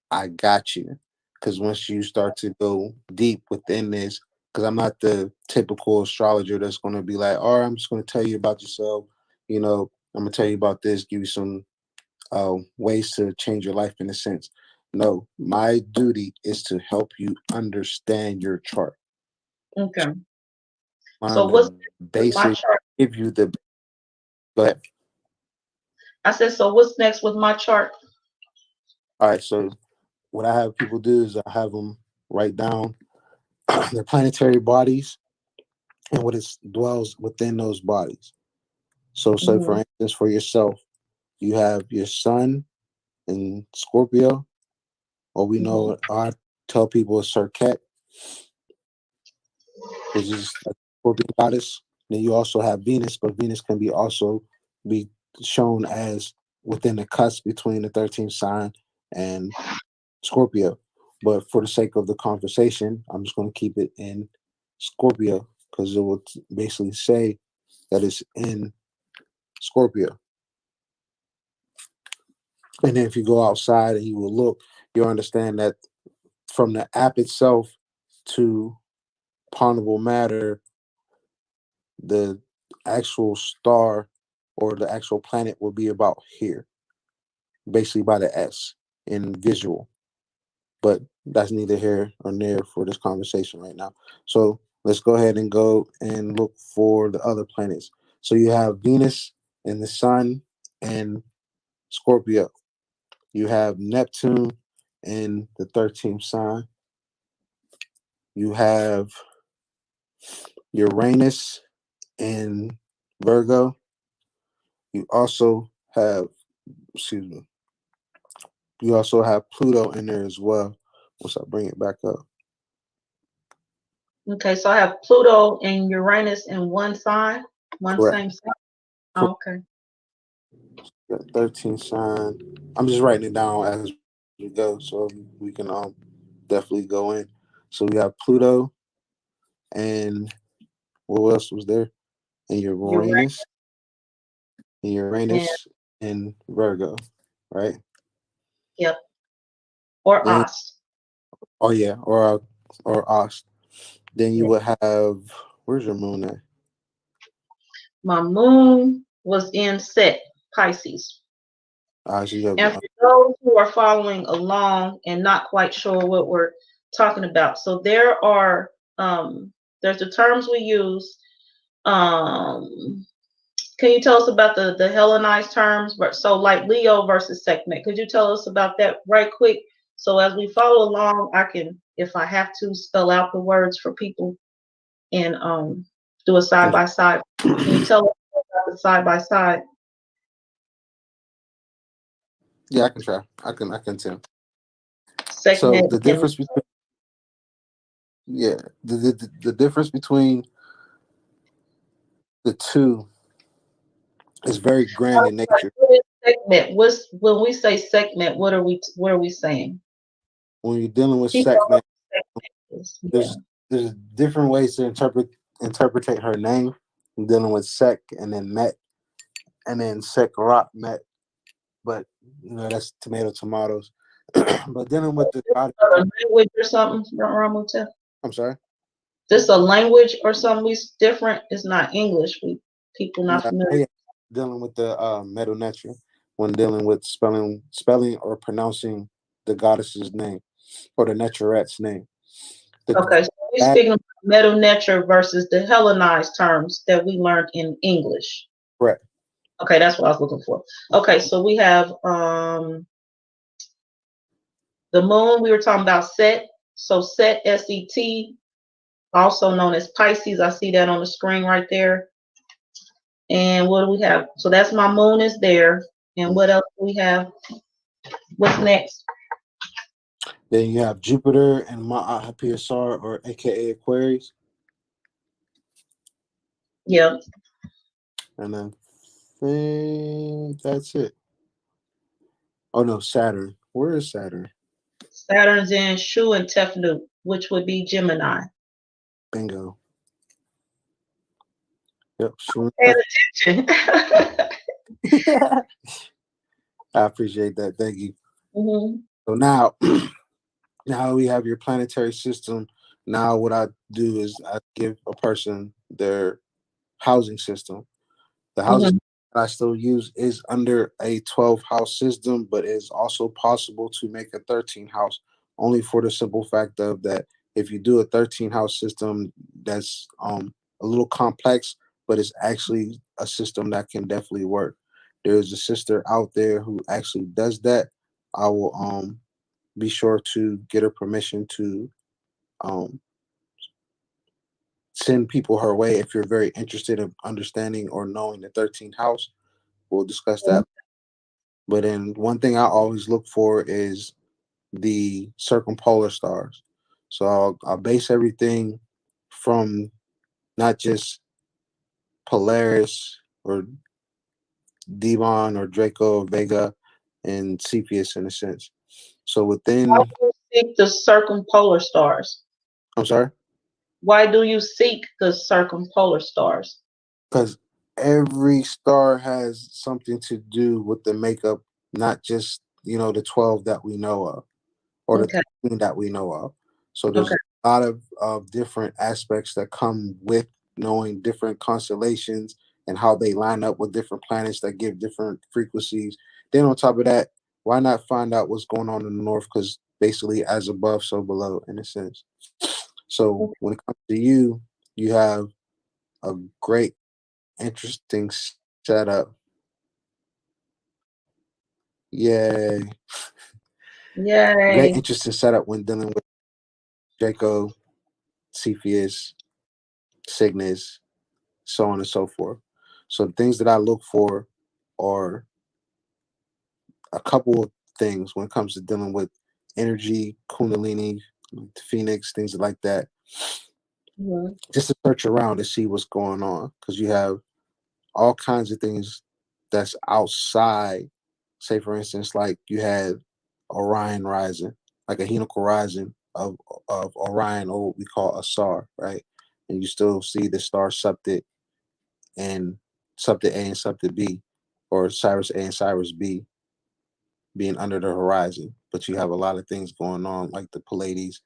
I got you. Because once you start to go deep within this, because I'm not the typical astrologer that's going to be like, all right, I'm just going to tell you about yourself. I'm going to tell you about this, give you some ways to change your life in a sense. No, my duty is to help you understand your chart. Okay. So On what's the next with my basic, chart? give you the, but I said, so what's next with my chart? all right. So what I have people do is I have them write down their planetary bodies and what it dwells within those bodies. So, say for Hmm. instance, for yourself, you have your sun in Scorpio, or we Hmm. know I tell people it's Serket, which is a Scorpio goddess. Then you also have Venus, but Venus can be also be shown as within the cusp between the 13th sign and Scorpio. But for the sake of the conversation, I'm just going to keep it in Scorpio because it will basically say that it's in Scorpio. And then if you go outside and you will look, you'll understand that from the app itself to pondable matter, the actual star or the actual planet will be about here, basically by the S in visual. But that's neither here or there for this conversation right now. So let's go ahead and go and look for the other planets. So you have Venus and the Sun and Scorpio. You have Neptune in the 13th sign. You have Uranus in Virgo. You also have, excuse me, you also have Pluto in there as well. Once I bring it back up. Okay, so I have Pluto and Uranus in one sign, one Correct. same sign. Correct. Okay. The 13th sign. I'm just writing it down as we go so we can definitely go in. So we have Pluto and what else was there? And You're right. And Uranus and Virgo, right? yep. Or Then Ost. oh yeah, or Ost. Then you Yeah. would have where's your moon at? My moon was in Set, Pisces. So you have And for those who are following along and not quite sure what we're talking about, so there's the terms we use. Um, can you tell us about the Hellenized terms? So like Leo versus Sekhmet. Could you tell us about that right quick? So as we follow along, I can, if I have to, spell out the words for people and do a side by side. Can you tell us about the side by side? yeah, I can try. I can tell. So Sekhmet the and difference between yeah the difference between the two is very grand in nature. what is Sekhmet? What's when we say Sekhmet? What are we saying? When you're dealing with People don't know Sekhmet, what Sekhmet is. Yeah. there's different ways to interpret her name. I'm dealing with Sek and then Met and then Sekrat Met, but that's tomatoes. But dealing with the god, A language or something, Ramuta? I'm sorry. This a language or something we different? It's not English. We people not Yeah, familiar. yeah, dealing with the metal nature when dealing with spelling or pronouncing the goddess's name or the Neteret's name. The Okay, so we're that speaking about Medu Neter versus the Hellenized terms that we learned in English. correct. Okay, that's what I was looking for. Okay, so we have the moon. We were talking about Set. So Set, Set, also known as Pisces. I see that on the screen right there. And what do we have? So that's my moon is there. And what else do we have? What's next? Then you have Jupiter and Ma'at Hapiasar, or AKA Aquarius, Yeah, and I think that's it. Oh no, Saturn. Where is Saturn? Saturn's in Shu and Tefnut, which would be Gemini. Bingo. Yep, sure. Paying attention. I appreciate that. Thank you. hmm So now, now we have your planetary system. Now, what I do is I give a person their housing system. The housing hmm system I still use is under a 12 house system, but it's also possible to make a 13 house, only for the simple fact of that if you do a 13 house system, that's a little complex, but it's actually a system that can definitely work. There's a sister out there who actually does that. I will be sure to get her permission to um send people her way if you're very interested in understanding or knowing the 13th house. We'll discuss that. But then one thing I always look for is the circumpolar stars. So I'll base everything from not just Polaris or Devon or Draco, Vega, and Cepheus in a sense. So Why within, do you seek the circumpolar stars? I'm sorry, Why do you seek the circumpolar stars? because every star has something to do with the makeup, not just the 12 that we know of, or the Okay, 13 that we know of. So there's okay, a lot of different aspects that come with knowing different constellations and how they line up with different planets that give different frequencies. Then on top of that, why not find out what's going on in the north? Because basically, as above, so below, in a sense. So when it comes to you, you have a great, interesting setup. Yay! Great, yay. interesting setup when dealing with Draco, Cepheus, Cygnus, so on and so forth. So the things that I look for are a couple of things when it comes to dealing with energy, kundalini, phoenix, things like that. Mhm, Just to search around to see what's going on, because you have all kinds of things that's outside. Say, for instance, like you had Orion rising, like a Hinoku rising. of of Orion, or what we call a SAR, right? And you still see the star Septet and Septet A and Septet B, or Cyrus A and Cyrus B, being under the horizon. But you have a lot of things going on, like the Pleiades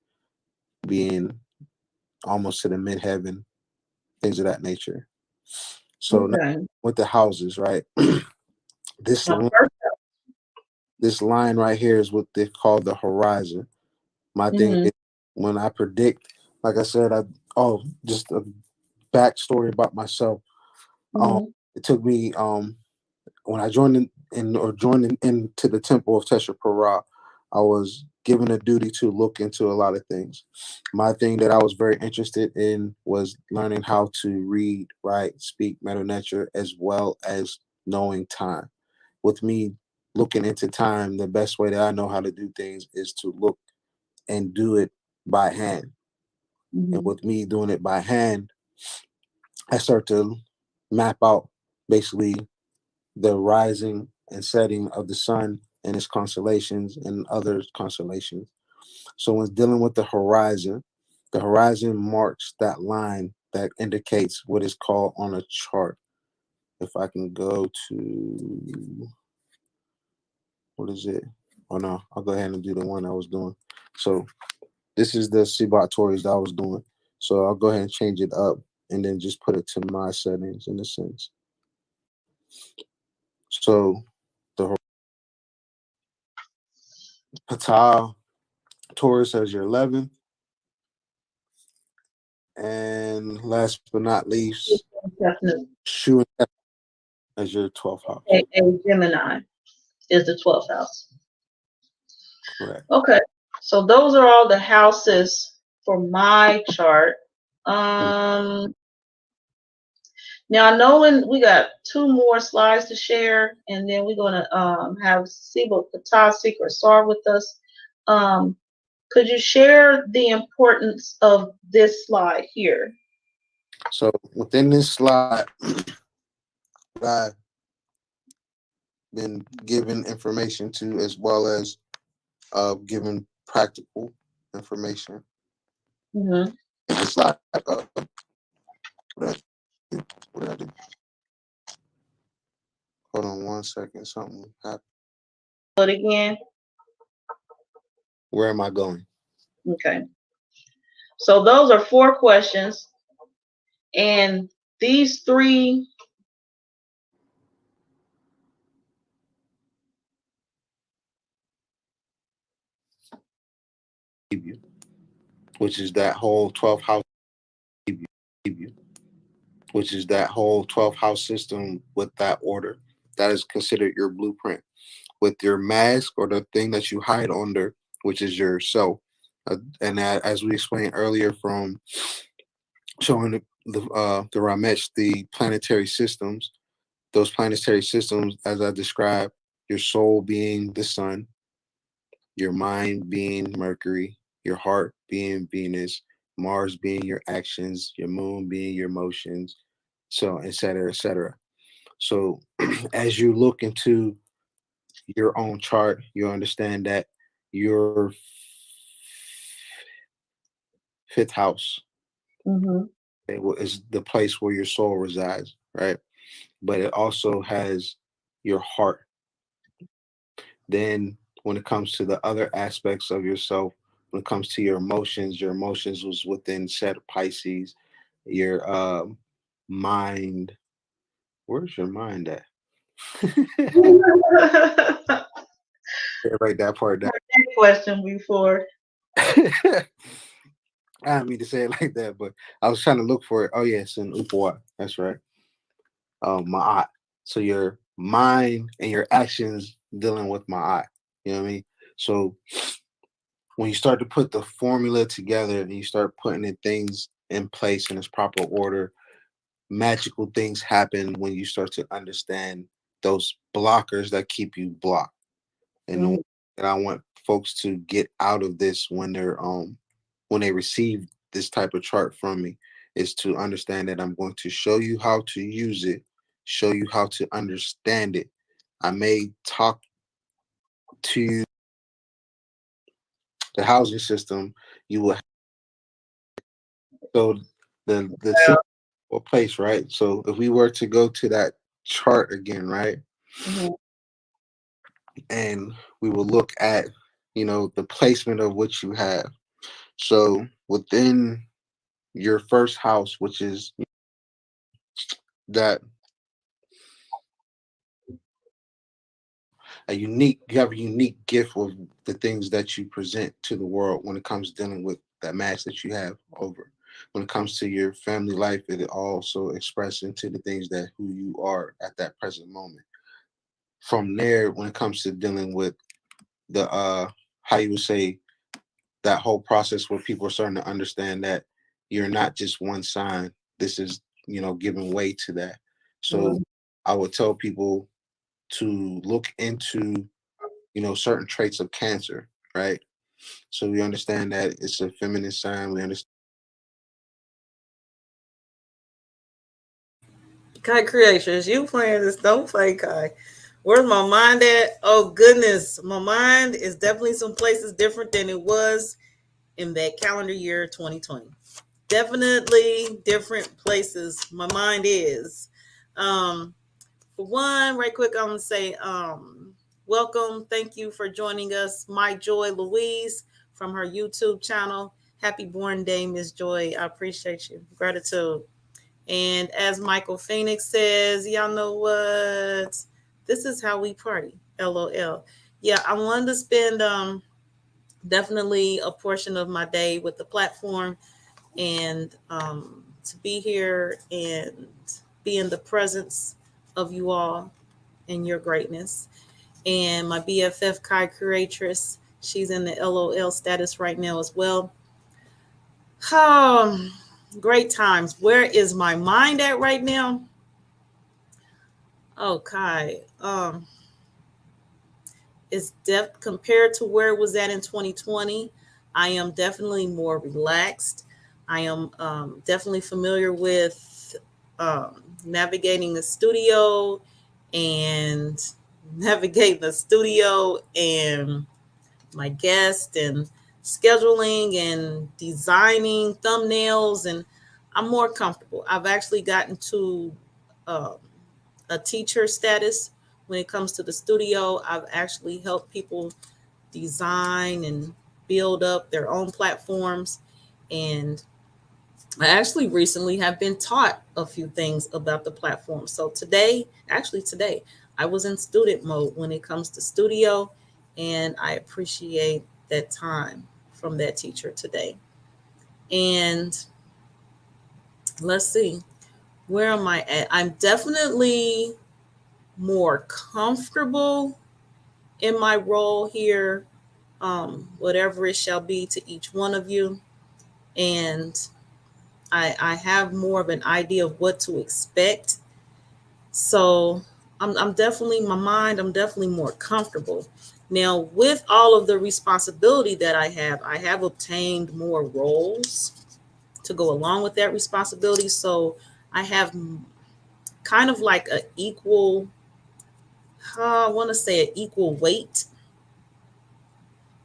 being almost to the midheaven, things of that nature. So now Okay. with the houses, right? this My first. this line right here is what they call the horizon. My thing Mm-hmm. is, when I predict, like I said, just a backstory about myself. Um, Mm-hmm. it took me when I joined into the temple of Tesha Para, I was given a duty to look into a lot of things. My thing that I was very interested in was learning how to read, write, speak Meta Nature, as well as knowing time. With me looking into time, the best way that I know how to do things is to look and do it by hand. And Mm-hmm. with me doing it by hand, I start to map out basically the rising and setting of the sun and its constellations and other constellations. So when dealing with the horizon marks that line that indicates what is called on a chart. If I can go to, what is it? Oh no, I'll go ahead and do the one I was doing. So this is the Sibat Tories that I was doing. So I'll go ahead and change it up and then just put it to my settings in a sense. So the Patah Taurus as your 11th, and last but not least, Definitely. Shu as your 12th house. A Gemini is the 12th house. Correct. Okay. So those are all the houses for my chart. Um, Now I know when we got two more slides to share, and then we're gonna have Siba Patah Secret Sar with us. Um, could you share the importance of this slide here? So within this slide, I've been given information to, as well as given practical information. Mm-hmm. The slide, what what I do? Hold on one second. Something happened. But again, Where am I going? okay. So those are four questions, and these three. Which is that whole 12th house, which is that whole 12th house system with that order. That is considered your blueprint. With your mask or the thing that you hide under, which is your self. And that, as we explained earlier, from showing the Ramesh, the planetary systems, those planetary systems, as I described, your soul being the sun, your mind being Mercury, your heart being Venus, Mars being your actions, your moon being your emotions, so et cetera, et cetera. So as you look into your own chart, you understand that your fifth house Mm-hmm. is the place where your soul resides, right? But it also has your heart. Then when it comes to the other aspects of yourself, when it comes to your emotions was within set of Pisces. Your mind, where's your mind at? Write that part down. Question before. I didn't mean to say it like that, but I was trying to look for it. Oh yeah, it's in Upawa. That's right. Ma'at. So your mind and your actions dealing with Ma'at. You know what I mean? So when you start to put the formula together and you start putting in things in place in its proper order, magical things happen when you start to understand those blockers that keep you blocked. And the Mm-hmm. one that I want folks to get out of this when they receive this type of chart from me is to understand that I'm going to show you how to use it, show you how to understand it. I may talk to you the housing system you will. So the scene or place, right? So if we were to go to that chart again, right, Mhm. and we will look at, the placement of what you have. So within your first house, which is that you have a unique gift of the things that you present to the world when it comes to dealing with that match that you have over. When it comes to your family life, it also expresses into the things that who you are at that present moment. From there, when it comes to dealing with the how you would say that whole process where people are starting to understand that you're not just one sign. This is, giving way to that. So Mhm. I would tell people to look into, certain traits of Cancer, right? So we understand that it's a feminine sign. We understand. Kai Creations, you playing this? Don't play Kai. Where's my mind at? Oh goodness, my mind is definitely some places different than it was in that calendar year 2020. Definitely different places. My mind is. Um, for one, right quick, I'm gonna say welcome. Thank you for joining us, My Joy Louise from her YouTube channel. Happy born day, Miss Joy. I appreciate you. Gratitude. And as Michael Phoenix says, y'all know what? This is how we party. LOL. Yeah, I wanted to spend definitely a portion of my day with the platform and to be here and be in the presence of you all and your greatness. And my BFF Kai Curatress, she's in the LOL status right now as well. Oh, great times. Where is my mind at right now? Oh, Kai. It's compared to where it was at in 2020. I am definitely more relaxed. I am definitely familiar with navigating the studio and navigating the studio and my guest and scheduling and designing thumbnails, and I'm more comfortable. I've actually gotten to um, a teacher status when it comes to the studio. I've actually helped people design and build up their own platforms. And I actually recently have been taught a few things about the platform. So today, I was in student mode when it comes to studio, and I appreciate that time from that teacher today. And let's see, where am I at? I'm definitely more comfortable in my role here, whatever it shall be to each one of you. And I have more of an idea of what to expect. So I'm definitely, my mind, I'm definitely more comfortable. Now, with all of the responsibility that I have obtained more roles to go along with that responsibility. So I have kind of like a equal, I want to say an equal weight.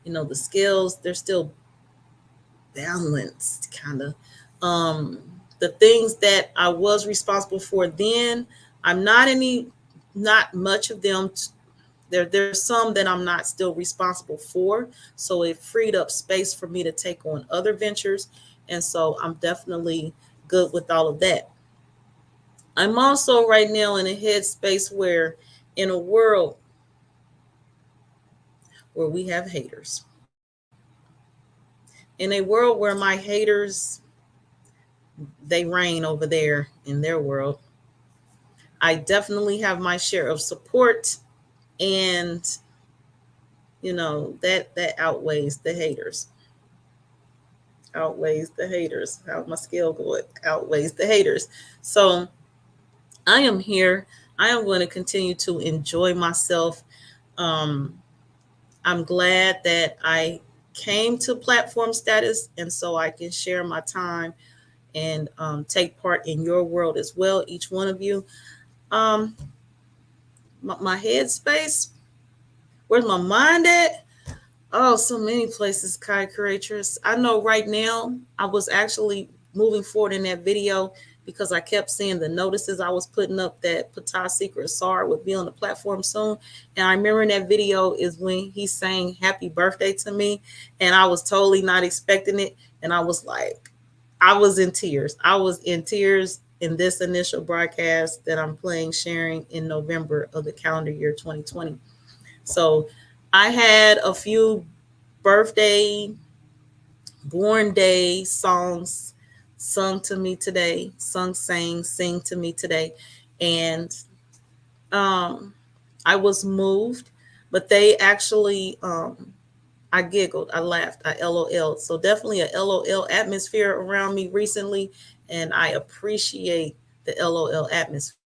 The scales, they're still balanced, kind of. The things that I was responsible for then, I'm not much of them. There's some that I'm not still responsible for. So it freed up space for me to take on other ventures. And so I'm definitely good with all of that. I'm also right now in a headspace where, in a world where we have haters, in a world where my haters, they reign over there in their world, I definitely have my share of support, and that outweighs the haters. Outweighs the haters. How my scale go? Outweighs the haters. So I am here. I am going to continue to enjoy myself. Um, I'm glad that I came to platform status, and so I can share my time and take part in your world as well, each one of you. Um, my headspace, where's my mind at? Oh, so many places, Kai Creatress. I know right now I was actually moving forward in that video because I kept seeing the notices I was putting up that Patah Secret Sar would be on the platform soon. And I remember in that video is when he's saying happy birthday to me. And I was totally not expecting it. And I was like, I was in tears. I was in tears in this initial broadcast that I'm playing, sharing in November of the calendar year 2020. So I had a few birthday, born day songs sung to me today, sing to me today. And um, I was moved, but they actually, I giggled, I laughed, I LOL. So definitely a LOL atmosphere around me recently. And I appreciate the LOL atmosphere.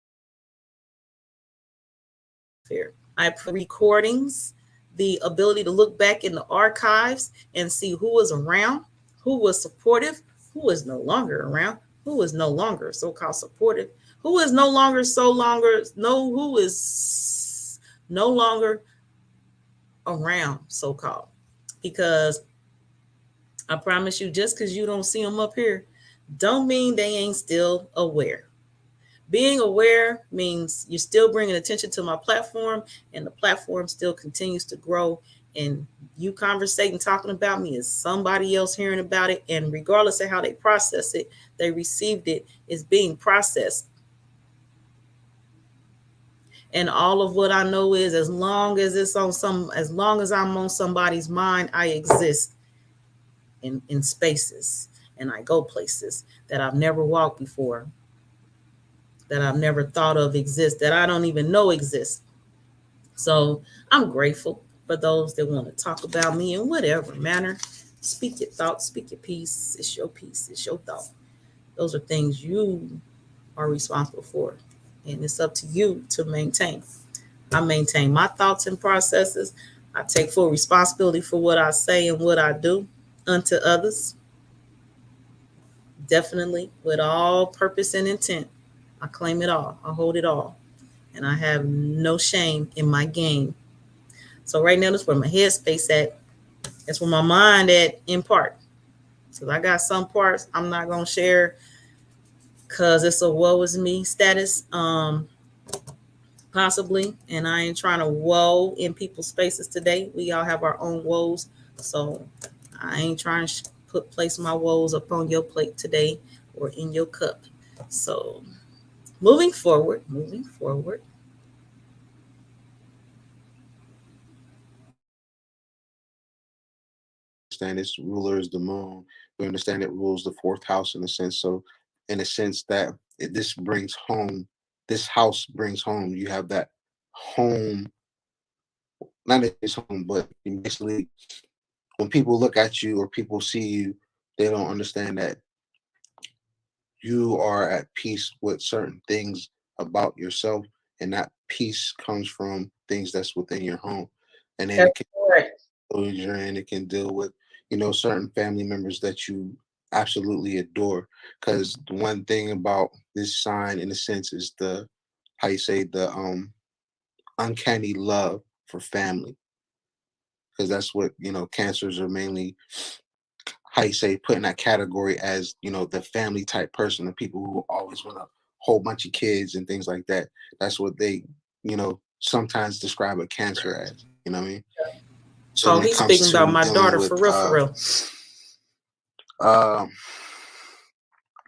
I appreciate recordings, the ability to look back in the archives and see who was around, who was supportive, who is no longer around, who is no longer so-called supportive, who is no longer who is no longer around so-called. Because I promise you, just because you don't see them up here, don't mean they ain't still aware. Being aware means you're still bringing attention to my platform, and the platform still continues to grow. And you conversating, talking about me is somebody else hearing about it. And regardless of how they process it, they received it is being processed. And all of what I know is as long as I'm on somebody's mind, I exist in spaces and I go places that I've never walked before, that I've never thought of exist, that I don't even know exist. So I'm grateful for those that want to talk about me in whatever manner. Speak your thoughts, speak your piece. It's your piece, it's your thought. Those are things you are responsible for. And it's up to you to maintain. I maintain my thoughts and processes. I take full responsibility for what I say and what I do unto others, definitely with all purpose and intent. I claim it all, I hold it all, and I have no shame in my game. So right now, that's where my headspace at. That's where my mind at in part. Because I got some parts I'm not gonna share because it's a woe is me status, possibly. And I ain't trying to woe in people's spaces today. We all have our own woes, so I ain't trying to put place my woes up on your plate today or in your cup. So moving forward. Understand its ruler is the moon. We understand it rules the fourth house in a sense. So, in a sense that this brings home, this house brings home. You have that home, not that it's home, but basically, when people look at you or people see you, they don't understand that you are at peace with certain things about yourself, and that peace comes from things that's within your home. And then That's it can correct. closure and it can deal with certain family members that you absolutely adore, because one thing about this sign in a sense is the how you say the uncanny love for family, because that's what cancers are mainly how you say put in that category as the family type person, the people who always want a whole bunch of kids and things like that. That's what they sometimes describe a cancer as, what I mean. So Oh, when it he's comes speaking about to my dealing daughter with for real, for real. um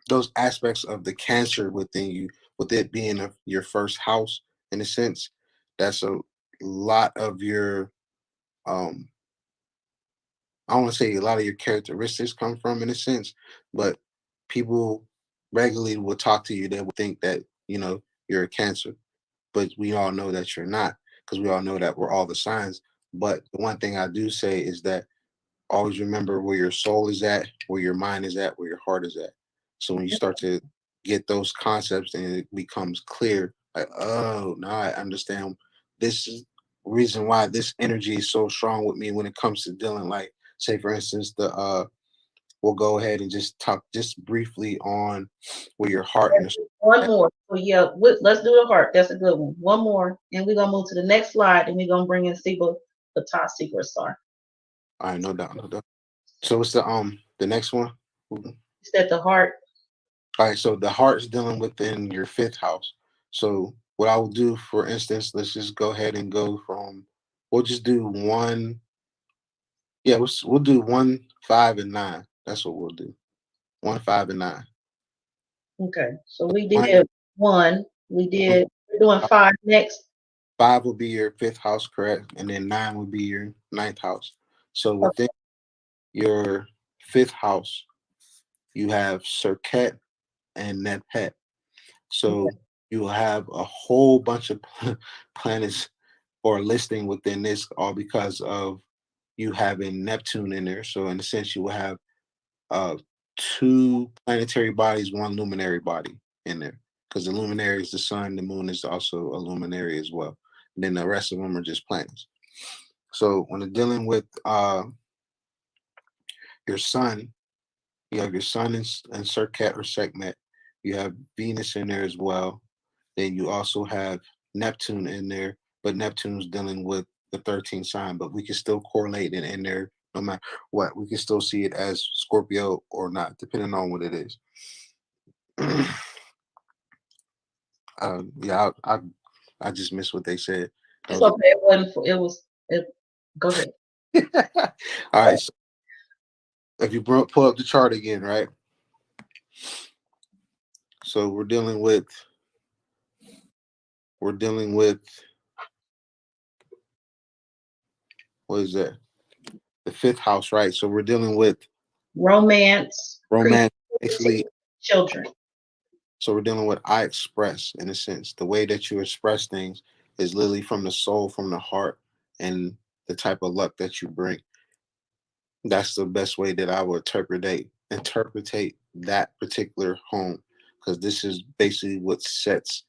those aspects of the cancer within you, with it being your first house in a sense, that's a lot of your um I don't want to say a lot of your characteristics come from in a sense, but people regularly will talk to you, they will think that you're a cancer, but we all know that you're not, because we all know that we're all the signs. But the one thing I do say is that always remember where your soul is at, where your mind is at, where your heart is at. So when you start to get those concepts and it becomes clear, like, oh, now I understand this is the reason why this energy is so strong with me when it comes to dealing. Like, say for instance, we'll go ahead and just talk just briefly on where your heart and your soul One is more. So yeah, let's do the heart. That's a good one. One more, and we're gonna move to the next slide, and we're gonna bring in Siba, the top secret star. All right, no doubt, no doubt. So what's the next one? All It's at the heart. right, so the heart's dealing within your fifth house. So what I will do, for instance, let's just go ahead and go from. We'll just do one. Yeah, we'll do 1, 5, and 9. That's what we'll do. 1, 5, and 9. Okay. So we One, did one. We one, did, we're doing five next. 5 will be your fifth house, correct? And then 9 will be your ninth house. So within your fifth house, you have Serket and Nepet. Okay. So you will have a whole bunch of planets or listing within this, all because of you having Neptune in there. So in a sense, you will have uh, two planetary bodies, one luminary body in there. Because the luminary is the sun, the moon is also a luminary as well. And then the rest of them are just planets. So when you're dealing with your sun, you have your sun in Serket or Sekhmet. You have Venus in there as well. Then you also have Neptune in there, but Neptune's dealing with the 13th sign, but we can still correlate it in there no matter what. We can still see it as Scorpio or not, depending on what it is. Yeah, I just missed what they said. It's okay. It wasn't. It was. It. Go ahead. All right. So if you pull up the chart again, right? So we're dealing with what is that? The fifth house, right? So we're dealing with Romance, romance, creativity, basically. children. So we're dealing with I express in a sense. The way that you express things is literally from the soul, from the heart, and the type of luck that you bring. That's the best way that I would interpretate that particular home, because this is basically what sets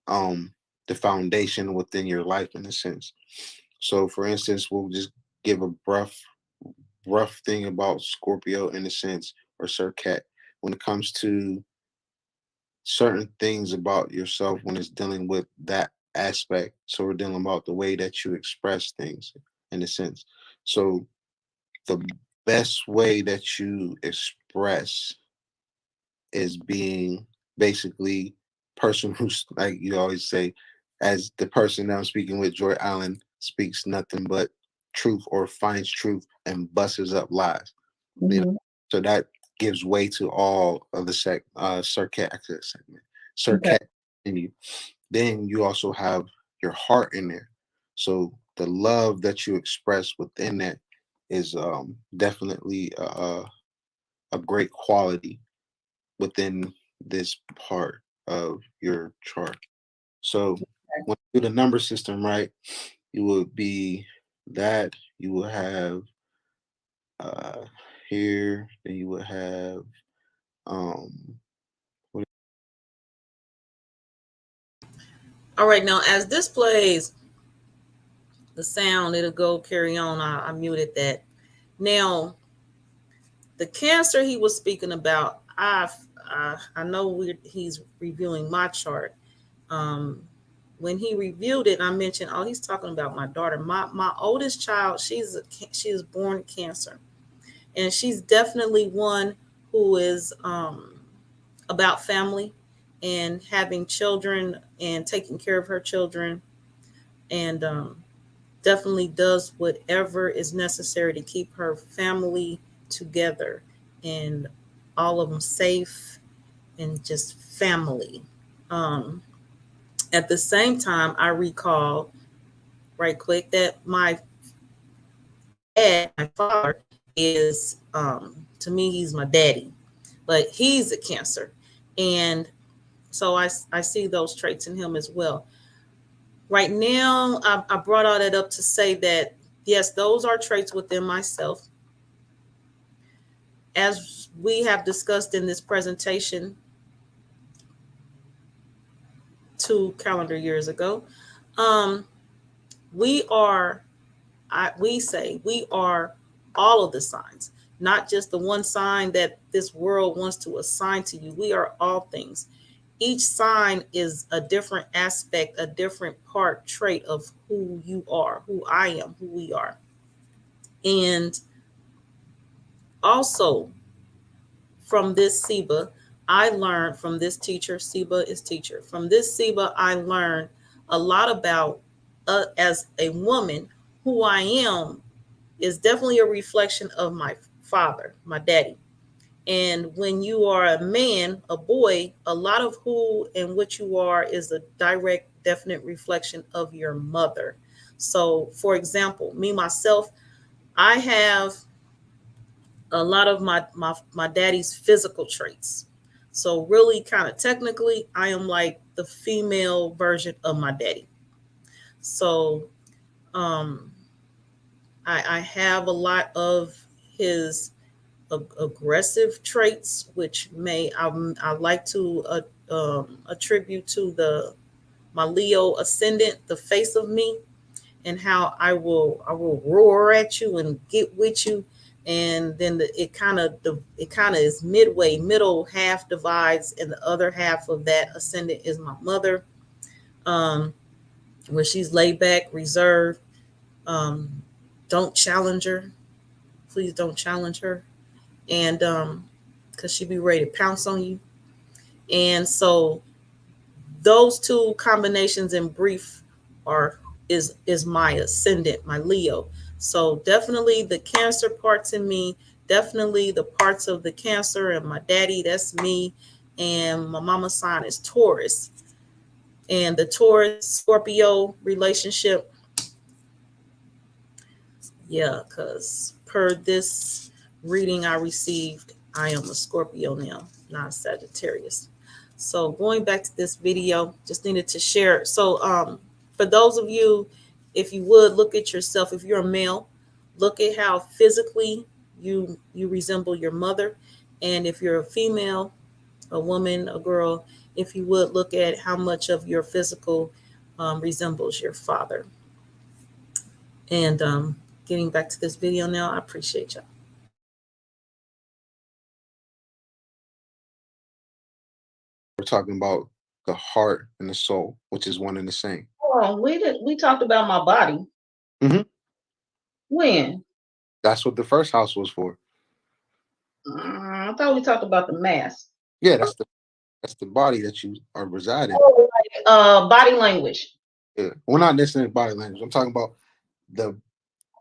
um the foundation within your life in a sense. So for instance, we'll just give a rough thing about Scorpio in a sense, or Sir Cat, when it comes to certain things about yourself when it's dealing with that aspect. So we're dealing about the way that you express things in a sense. So the best way that you express is being basically person who's, like you always say, as the person that I'm speaking with, Joy Allen, speaks nothing but truth or finds truth and busts up lies. You know, Hmm. so that gives way to all of the circuit segment, Okay. circuit in you. Then you also have your heart in there. So the love that you express within that is definitely a great quality within this part of your chart. So when you do the number system, right, you would be that, you will have uh here, then you would have um All right, now as this plays the sound, it'll go carry on. I muted that. Now, the cancer he was speaking about, I know he's reviewing my chart. Um, when he reviewed it, I mentioned, oh, he's talking about my daughter. My oldest child, she is born cancer, and she's definitely one who is about family and having children and taking care of her children, and definitely does whatever is necessary to keep her family together and all of them safe and just family. Um, at the same time, I recall right quick that my dad, my father, is to me he's my daddy, but he's a cancer, and so I see those traits in him as well. Right now, I brought all that up to say that yes, those are traits within myself. As we have discussed in this presentation 2 calendar years ago, um, we are, we say we are all of the signs, not just the one sign that this world wants to assign to you. We are all things. Each sign is a different aspect, a different part, trait of who you are, who I am, who we are. And also from this Seba, I learned from this teacher, Seba is teacher. From this Seba, I learned a lot about as a woman, who I am is definitely a reflection of my father, my daddy. And when you are a man, a boy, a lot of who and what you are is a direct, definite reflection of your mother. So, for example, me, myself, I have a lot of my daddy's physical traits. So, really, kind of technically, I am like the female version of my daddy. So, um, I have a lot of his aggressive traits, which I like to attribute to the my Leo ascendant, the face of me, and how I will roar at you and get with you, and then it kind of is midway, middle half divides, and the other half of that ascendant is my mother, um, where she's laid back, reserved. Um, don't challenge her, please don't challenge her, and because she be ready to pounce on you. And so those two combinations in brief are is my ascendant, my Leo. So definitely the Cancer parts in me, definitely the parts of the Cancer and my daddy, that's me. And my mama sign is Taurus. And the Taurus Scorpio relationship, yeah, because per this reading I received, I am a Scorpio now, not Sagittarius. So going back to this video, just needed to share. So for those of you, if you would look at yourself, if you're a male, look at how physically you resemble your mother. And if you're a female, a woman, a girl, if you would look at how much of your physical resembles your father. And getting back to this video now, I appreciate y'all. We're talking about the heart and the soul, which is one and the same. Oh, we talked about my body. Hmm. When? That's what the first house was for. I thought we talked about the mask. Yeah, that's the body that you are residing. Oh, body language. Yeah. Well, not necessarily body language. I'm talking about the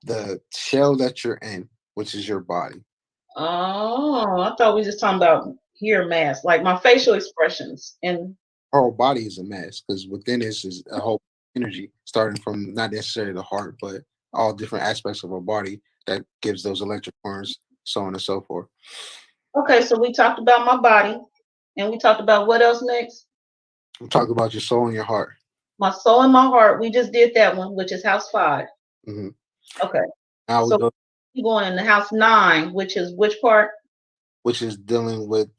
the shell that you're in, which is your body. Oh, I thought we were just talking about hair mask, like my facial expressions. And Our whole body is a mass because within this is a whole energy, starting from not necessarily the heart, but all different aspects of our body that gives those electric currents, so on and so forth. okay, so we talked about my body, and we talked about what else next? I'm talking about your soul and your heart. My soul and my heart. We just did that one, which is house 5. Hmm. Okay, Now we so go, we're going in the house 9, which is which part? which is dealing with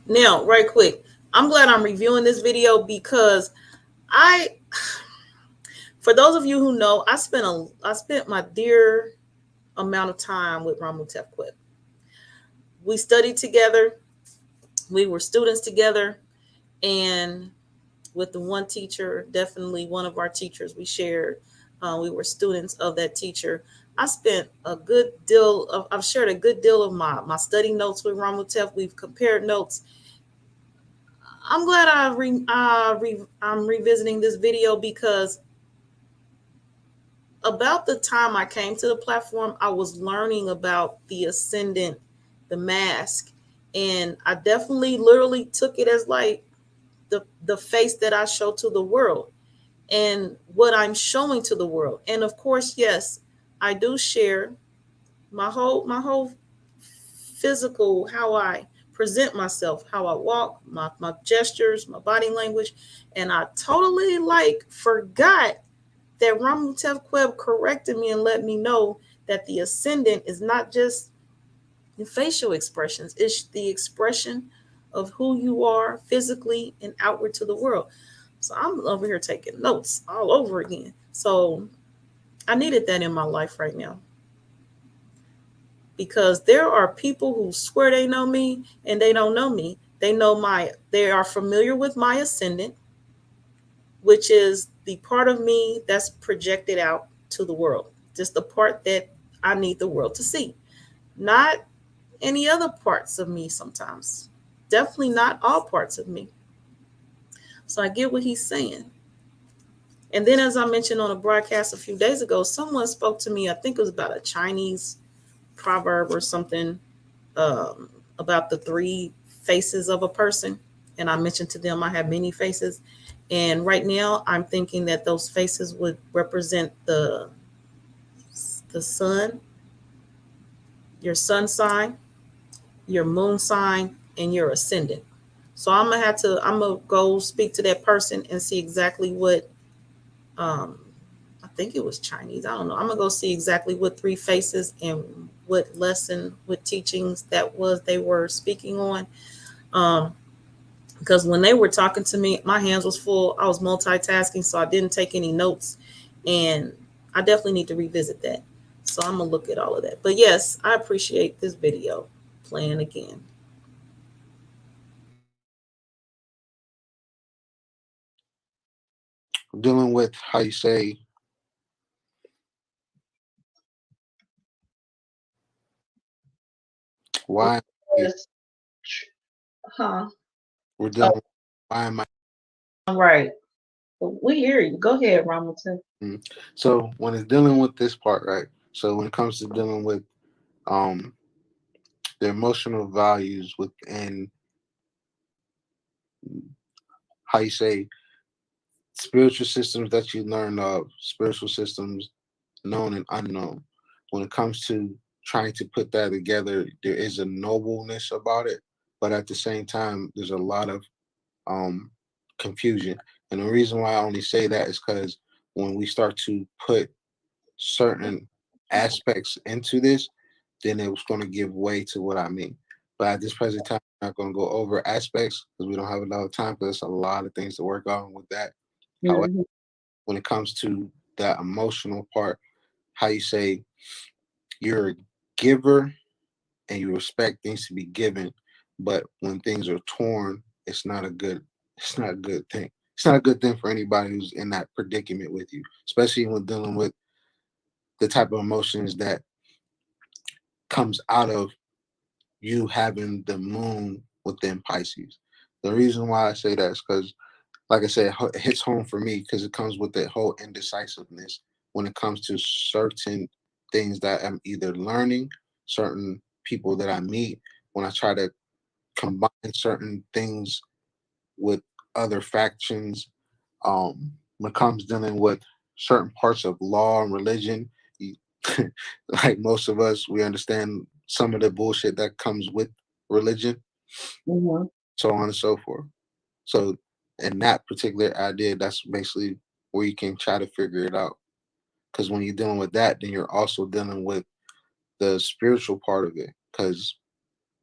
Now, right quick, I'm glad I'm reviewing this video because I, for those of you who know, I spent my dear amount of time with Ramu Tefquip. We studied together, we were students together, and with the one teacher, definitely one of our teachers we shared, we were students of that teacher. I spent a good deal of, I've shared a good deal of my study notes with Ramu Tef. We've compared notes. I'm glad I'm revisiting this video because about the time I came to the platform, I was learning about the ascendant, the mask, and I definitely literally took it as like the face that I show to the world and what I'm showing to the world. And of course, yes, I do share my whole physical, how I present myself, how I walk, my gestures, my body language. And I totally like forgot that Ramu Tevqueb corrected me and let me know that the ascendant is not just the facial expressions, it's the expression of who you are physically and outward to the world. So I'm over here taking notes all over again. So I needed that in my life right now because there are people who swear they know me and they don't know me. They are familiar with my ascendant. which is the part of me that's projected out to the world, just the part that I need the world to see, not any other parts of me sometimes. Definitely not all parts of me. So I get what he's saying. And then, as I mentioned on a broadcast a few days ago, someone spoke to me. I think it was about a Chinese proverb or something, um, about the three faces of a person. And I mentioned to them I have many faces. And right now, I'm thinking that those faces would represent the sun, your sun sign, your moon sign, and your ascendant. So I'm gonna go speak to that person and see exactly what, I think it was Chinese. I don't know. I'm gonna go see exactly what three faces and what lesson, what teachings that was they were speaking on. Um, because when they were talking to me, my hands was full. I was multitasking, so I didn't take any notes, and I definitely need to revisit that. So I'm gonna look at all of that. But yes, I appreciate this video playing again. Dealing with how you say why am I here? Yes. Huh? We're Oh, dealing with why am I right. We hear you. Go ahead, Ramilton. here? So when it's dealing with this part, right? So when it comes to dealing with um the emotional values within how you say spiritual systems that you learn of, spiritual systems known and unknown. When it comes to trying to put that together, there is a nobleness about it, but at the same time, there's a lot of um, confusion. And the reason why I only say that is because when we start to put certain aspects into this, then it was going to give way to what I mean. But at this present time, I'm not going to go over aspects because we don't have enough time because there's a lot of things to work on with that. However, Mm-hmm. when it comes to that emotional part, how you say you're a giver and you expect things to be given, but when things are torn, it's not a good thing. It's not a good thing for anybody who's in that predicament with you, especially when dealing with the type of emotions that comes out of you having the moon within Pisces. The reason why I say that is because, like I said, it hits home for me because it comes with that whole indecisiveness when it comes to certain things that I'm either learning, certain people that I meet, when I try to combine certain things with other factions. When it comes dealing with certain parts of law and religion, you, like most of us, we understand some of the bullshit that comes with religion, Mm-hmm. so on and so forth. So, in that particular idea, that's basically where you can try to figure it out. Because when you're dealing with that, then you're also dealing with the spiritual part of it. Because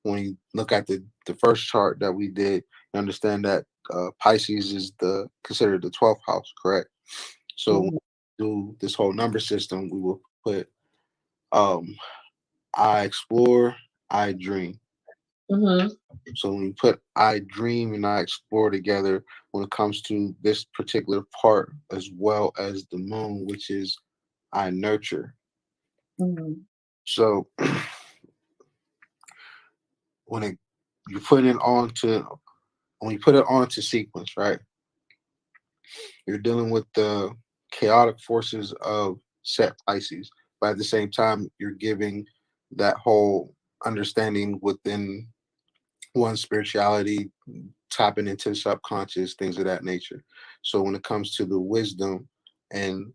when you look at the first chart that we did, you understand that Pisces is the considered the 12th house, correct? So when Mm-hmm. we do this whole number system, we will put um, I explore, I dream. Mm-hmm. So when you put I dream and I explore together, when it comes to this particular part, as well as the moon, which is I nurture. Mm-hmm. So when it you put it onto when you put it onto sequence, right? You're dealing with the chaotic forces of set Pisces, but at the same time, you're giving that whole understanding within one spirituality, tapping into the subconscious, things of that nature. So when it comes to the wisdom and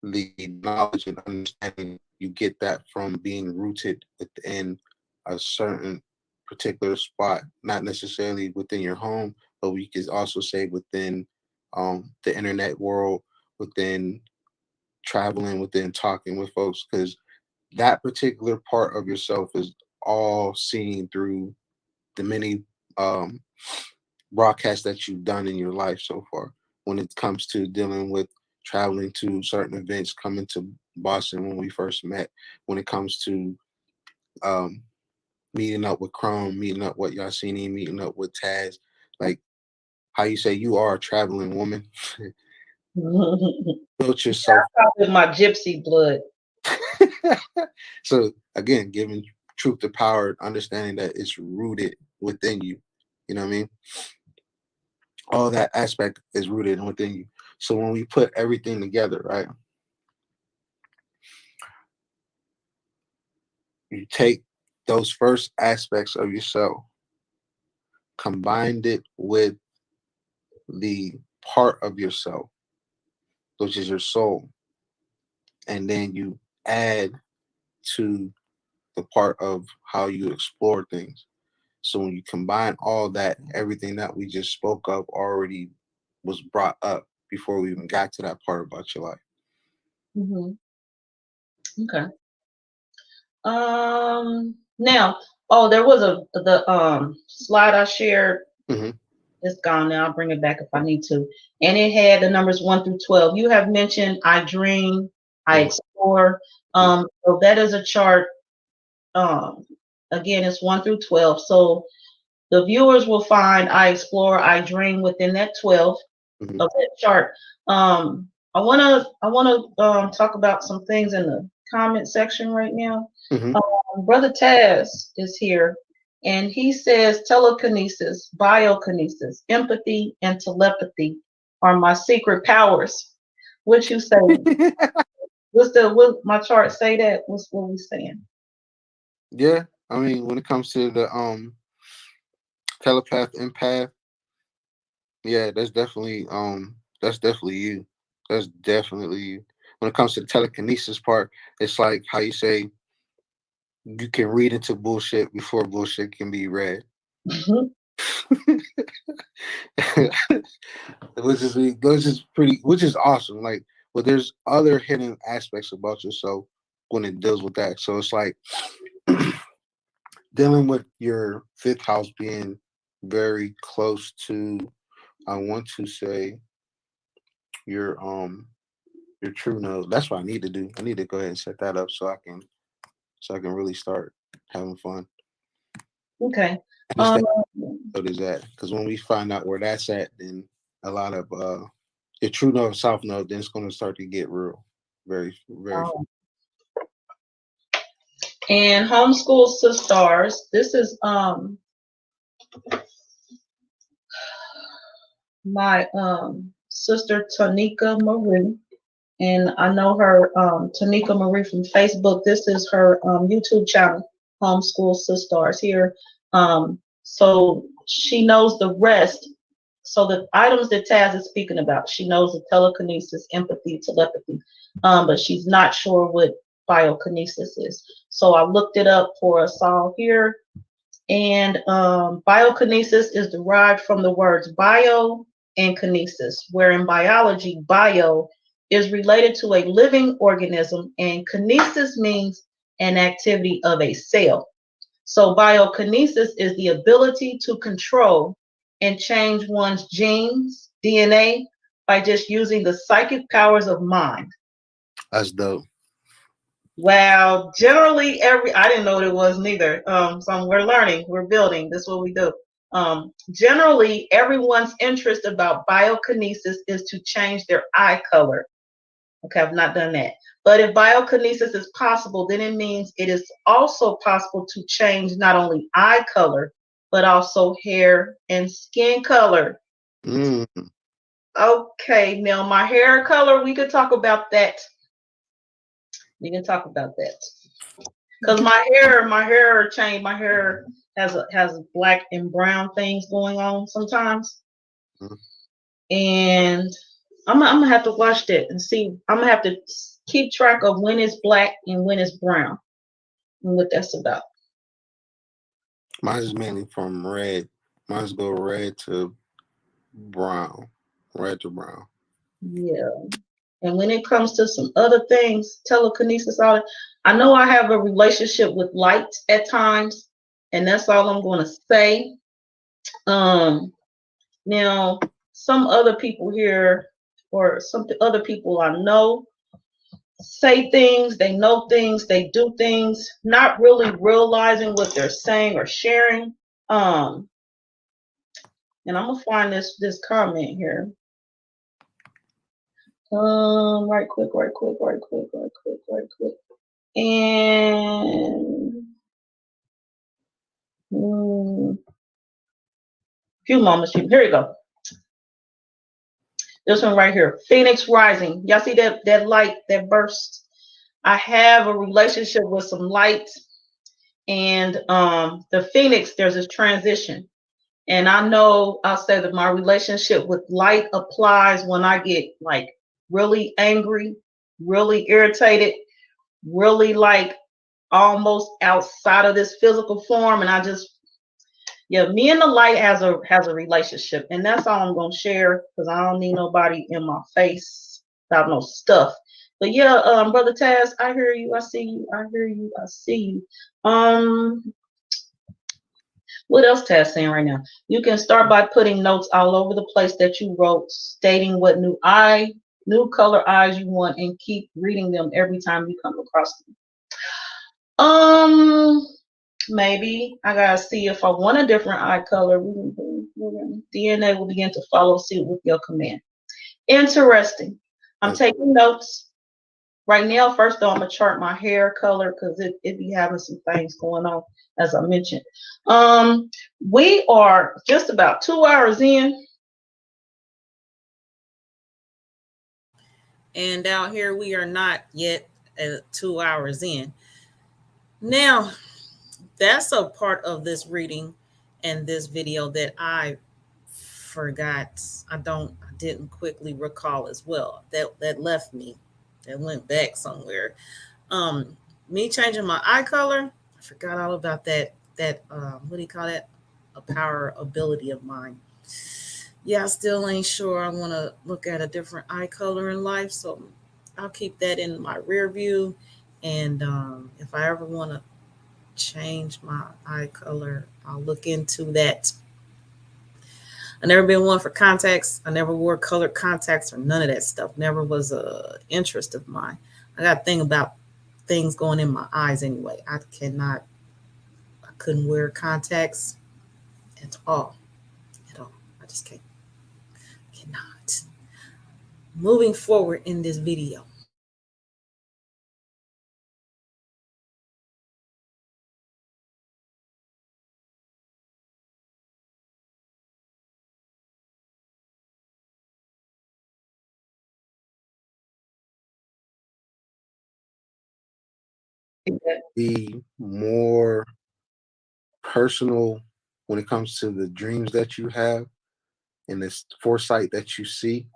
the knowledge and understanding, you get that from being rooted within a certain particular spot, not necessarily within your home, but we could also say within the internet world, within traveling, within talking with folks, because that particular part of yourself is all seen through the many um, broadcasts that you've done in your life so far when it comes to dealing with traveling to certain events, coming to Boston when we first met, when it comes to um, meeting up with Chrome, meeting up with Yasini, meeting up with Taz. Like how you say you are a traveling woman. Built I yourself. call it my gypsy blood. So again, giving truth to power, understanding that it's rooted within you. You know what I mean? All that aspect is rooted within you. So when we put everything together, right? You take those first aspects of yourself, combined it with the part of yourself, which is your soul, and then you add to the part of how you explore things. So when you combine all that, everything that we just spoke of already was brought up before we even got to that part about your life. Hmm. Okay. Now, oh, there was the slide I shared. Hmm. It's gone now. I'll bring it back if I need to. And it had the numbers 1 through 12. You have mentioned I dream, I Hmm. explore. So that is a chart. Um, again, it's 1 through 12. So the viewers will find I explore, I dream within that 12 Hmm. of that chart. I wanna talk about some things in the comment section right now. Hmm. Brother Taz is here, and he says telekinesis, biokinesis, empathy, and telepathy are my secret powers. What you say? What my chart say that? What's what we saying? Yeah, I mean, when it comes to the telepath, empath, yeah, that's definitely you. That's definitely you. When it comes to the telekinesis part, it's like how you say you can read into bullshit before bullshit can be read. Mhm. Which is awesome. Like, but there's other hidden aspects about yourself when it deals with that. So it's like dealing with your fifth house being very close to, I want to say, your your true node. That's what I need to do. I need to go ahead and set that up so I can really start having fun. Okay. And it's Um, that node is at, because when we find out where that's at, then a lot of your true node, south node, then it's going to start to get real, very. and homeschool stars. This is my sister Tanika Marie, and I know her Tanika Marie from Facebook. This is her YouTube channel, Homeschool Sisters here. So she knows the rest. So the items that Taz is speaking about, she knows the telekinesis, empathy, telepathy, but she's not sure what biokinesis is. So I looked it up for us all here. And biokinesis is derived from the words bio and kinesis, where in biology, bio is related to a living organism, and kinesis means an activity of a cell. So, biokinesis is the ability to control and change one's genes, DNA, by just using the psychic powers of mind. That's dope. Well, generally, I didn't know what it was neither. So we're learning, we're building. This is what we do. Generally, everyone's interest about biokinesis is to change their eye color. Okay, I've not done that. But if biokinesis is possible, then it means it is also possible to change not only eye color, but also hair and skin color. Mm. Okay, now my hair color, we could talk about that. We can talk about that. Because my hair changed. My hair has black and brown things going on sometimes, and I'm gonna have to watch that and see. I'm gonna have to keep track of when it's black and when it's brown and what that's about. Mine is mainly from red. Mine's go red to brown, red to brown. Yeah. And when it comes to some other things, telekinesis, all that, I know I have a relationship with light at times, and that's all I'm going to say. Um, Now, some other people here, or some other people I know, say things, they know things, they do things, not really realizing what they're saying or sharing. Um, And I'm gonna find this comment here. Right quick. And few moments. Here you go. This one right here, Phoenix Rising. Y'all see that light that burst? I have a relationship with some light, and the Phoenix. There's this transition, and I know I'll say that my relationship with light applies when I get like really angry, really irritated, really like almost outside of this physical form, and I just me and the light has a relationship, and that's all I'm gonna share because I don't need nobody in my face about no stuff. But yeah, brother Taz, I hear you, I see you, I hear you, I see you. What else Taz saying right now? You can start by putting notes all over the place that you wrote, stating what new color eyes you want, and keep reading them every time you come across them. Maybe I gotta see if I want a different eye color. DNA will begin to follow suit with your command. Interesting. I'm taking notes right now. First though, I'm gonna chart my hair color because it be having some things going on, as I mentioned. We are just about 2 hours in. And out here we are not yet at 2 hours in. Now, that's a part of this reading and this video that I forgot. I didn't quickly recall as well. That left me. That went back somewhere. Me changing my eye color, I forgot all about that what do you call that? A power ability of mine. Yeah, I still ain't sure I want to look at a different eye color in life, so I'll keep that in my rear view. And if I ever want to change my eye color, I'll look into that. I never been one for contacts. I never wore colored contacts or none of that stuff. Never was a interest of mine. I got a thing about things going in my eyes anyway. I couldn't wear contacts at all. At all. I just cannot. Moving forward in this video. Be more personal when it comes to the dreams that you have and this foresight that you see.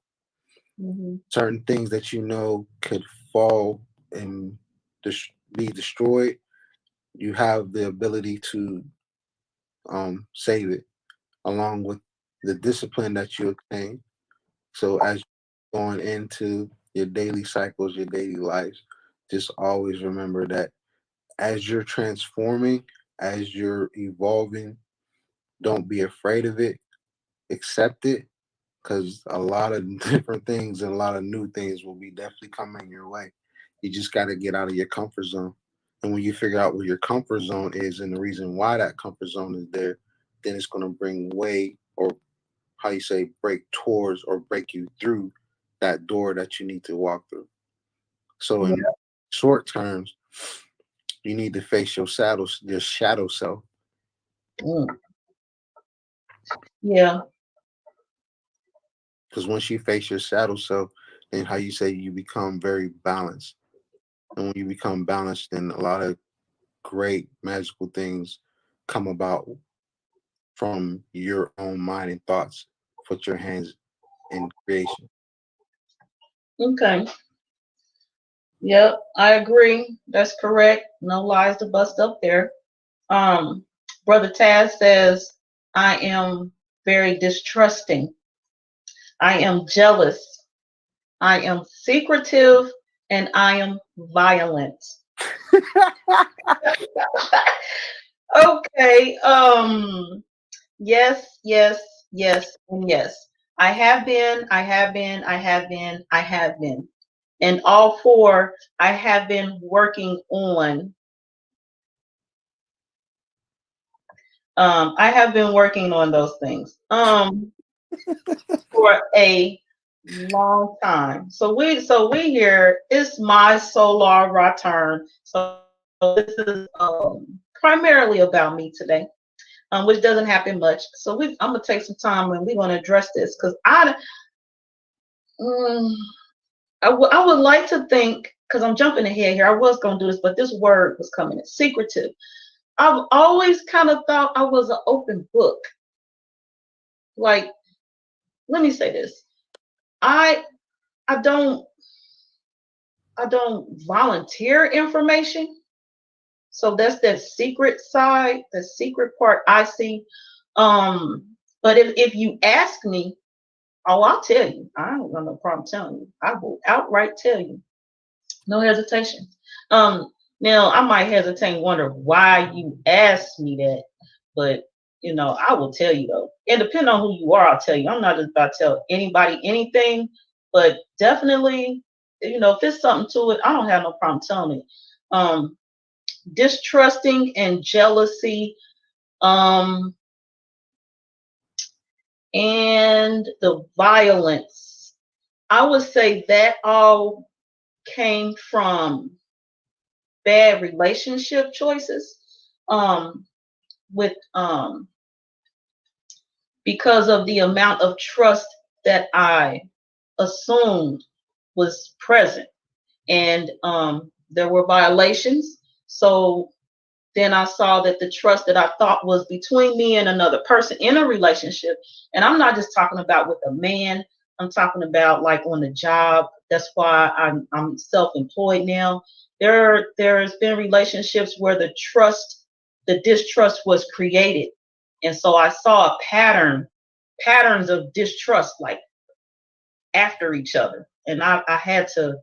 Certain things that you know could fall and be destroyed. You have the ability to save it along with the discipline that you obtain. So as you're going into your daily cycles, your daily lives, just always remember that as you're transforming, as you're evolving, don't be afraid of it. Accept it because a lot of different things and a lot of new things will be definitely coming your way. You just got to get out of your comfort zone. And when you figure out where your comfort zone is and the reason why that comfort zone is there, then it's going to bring way or how you say break towards or break you through that door that you need to walk through. So in short terms, you need to face your shadow self. Yeah. Because once you face your shadow self, then how you say you become very balanced. And when you become balanced, then a lot of great magical things come about from your own mind and thoughts. Put your hands in creation. Okay. Yep, I agree. That's correct. No lies to bust up there. Brother Taz says, I am very distrusting. I am jealous. I am secretive, and I am violent. Okay. Yes, yes, yes, and yes. I have been, I have been, I have been, I have been. And all four, I have been working on. I have been working on those things for a long time. So we here. It's my solar return. So this is primarily about me today, which doesn't happen much. So I'm gonna take some time and we're gonna address this because mm, I would like to think, because I'm jumping ahead here. I was gonna do this, but this word was coming in secretive. I've always kind of thought I was an open book. Like, let me say this. I I don't I don't volunteer information. So that's that secret side, the secret part I see. But if you ask me, oh, I'll tell you. I don't have no problem telling you. I will outright tell you. No hesitation. Now I might hesitate and wonder why you asked me that, but I will tell you though. And depending on who you are, I'll tell you. I'm not just about to tell anybody anything, but definitely, if it's something to it, I don't have no problem telling it. Distrusting and jealousy, um, and the violence. I would say that all came from bad relationship choices. With Because of the amount of trust that I assumed was present, and there were violations. So then I saw that the trust that I thought was between me and another person in a relationship, and I'm not just talking about with a man, I'm talking about like on the job. That's why I'm self-employed now. There's been relationships where the distrust was created. And so I saw patterns of distrust like after each other. And I had to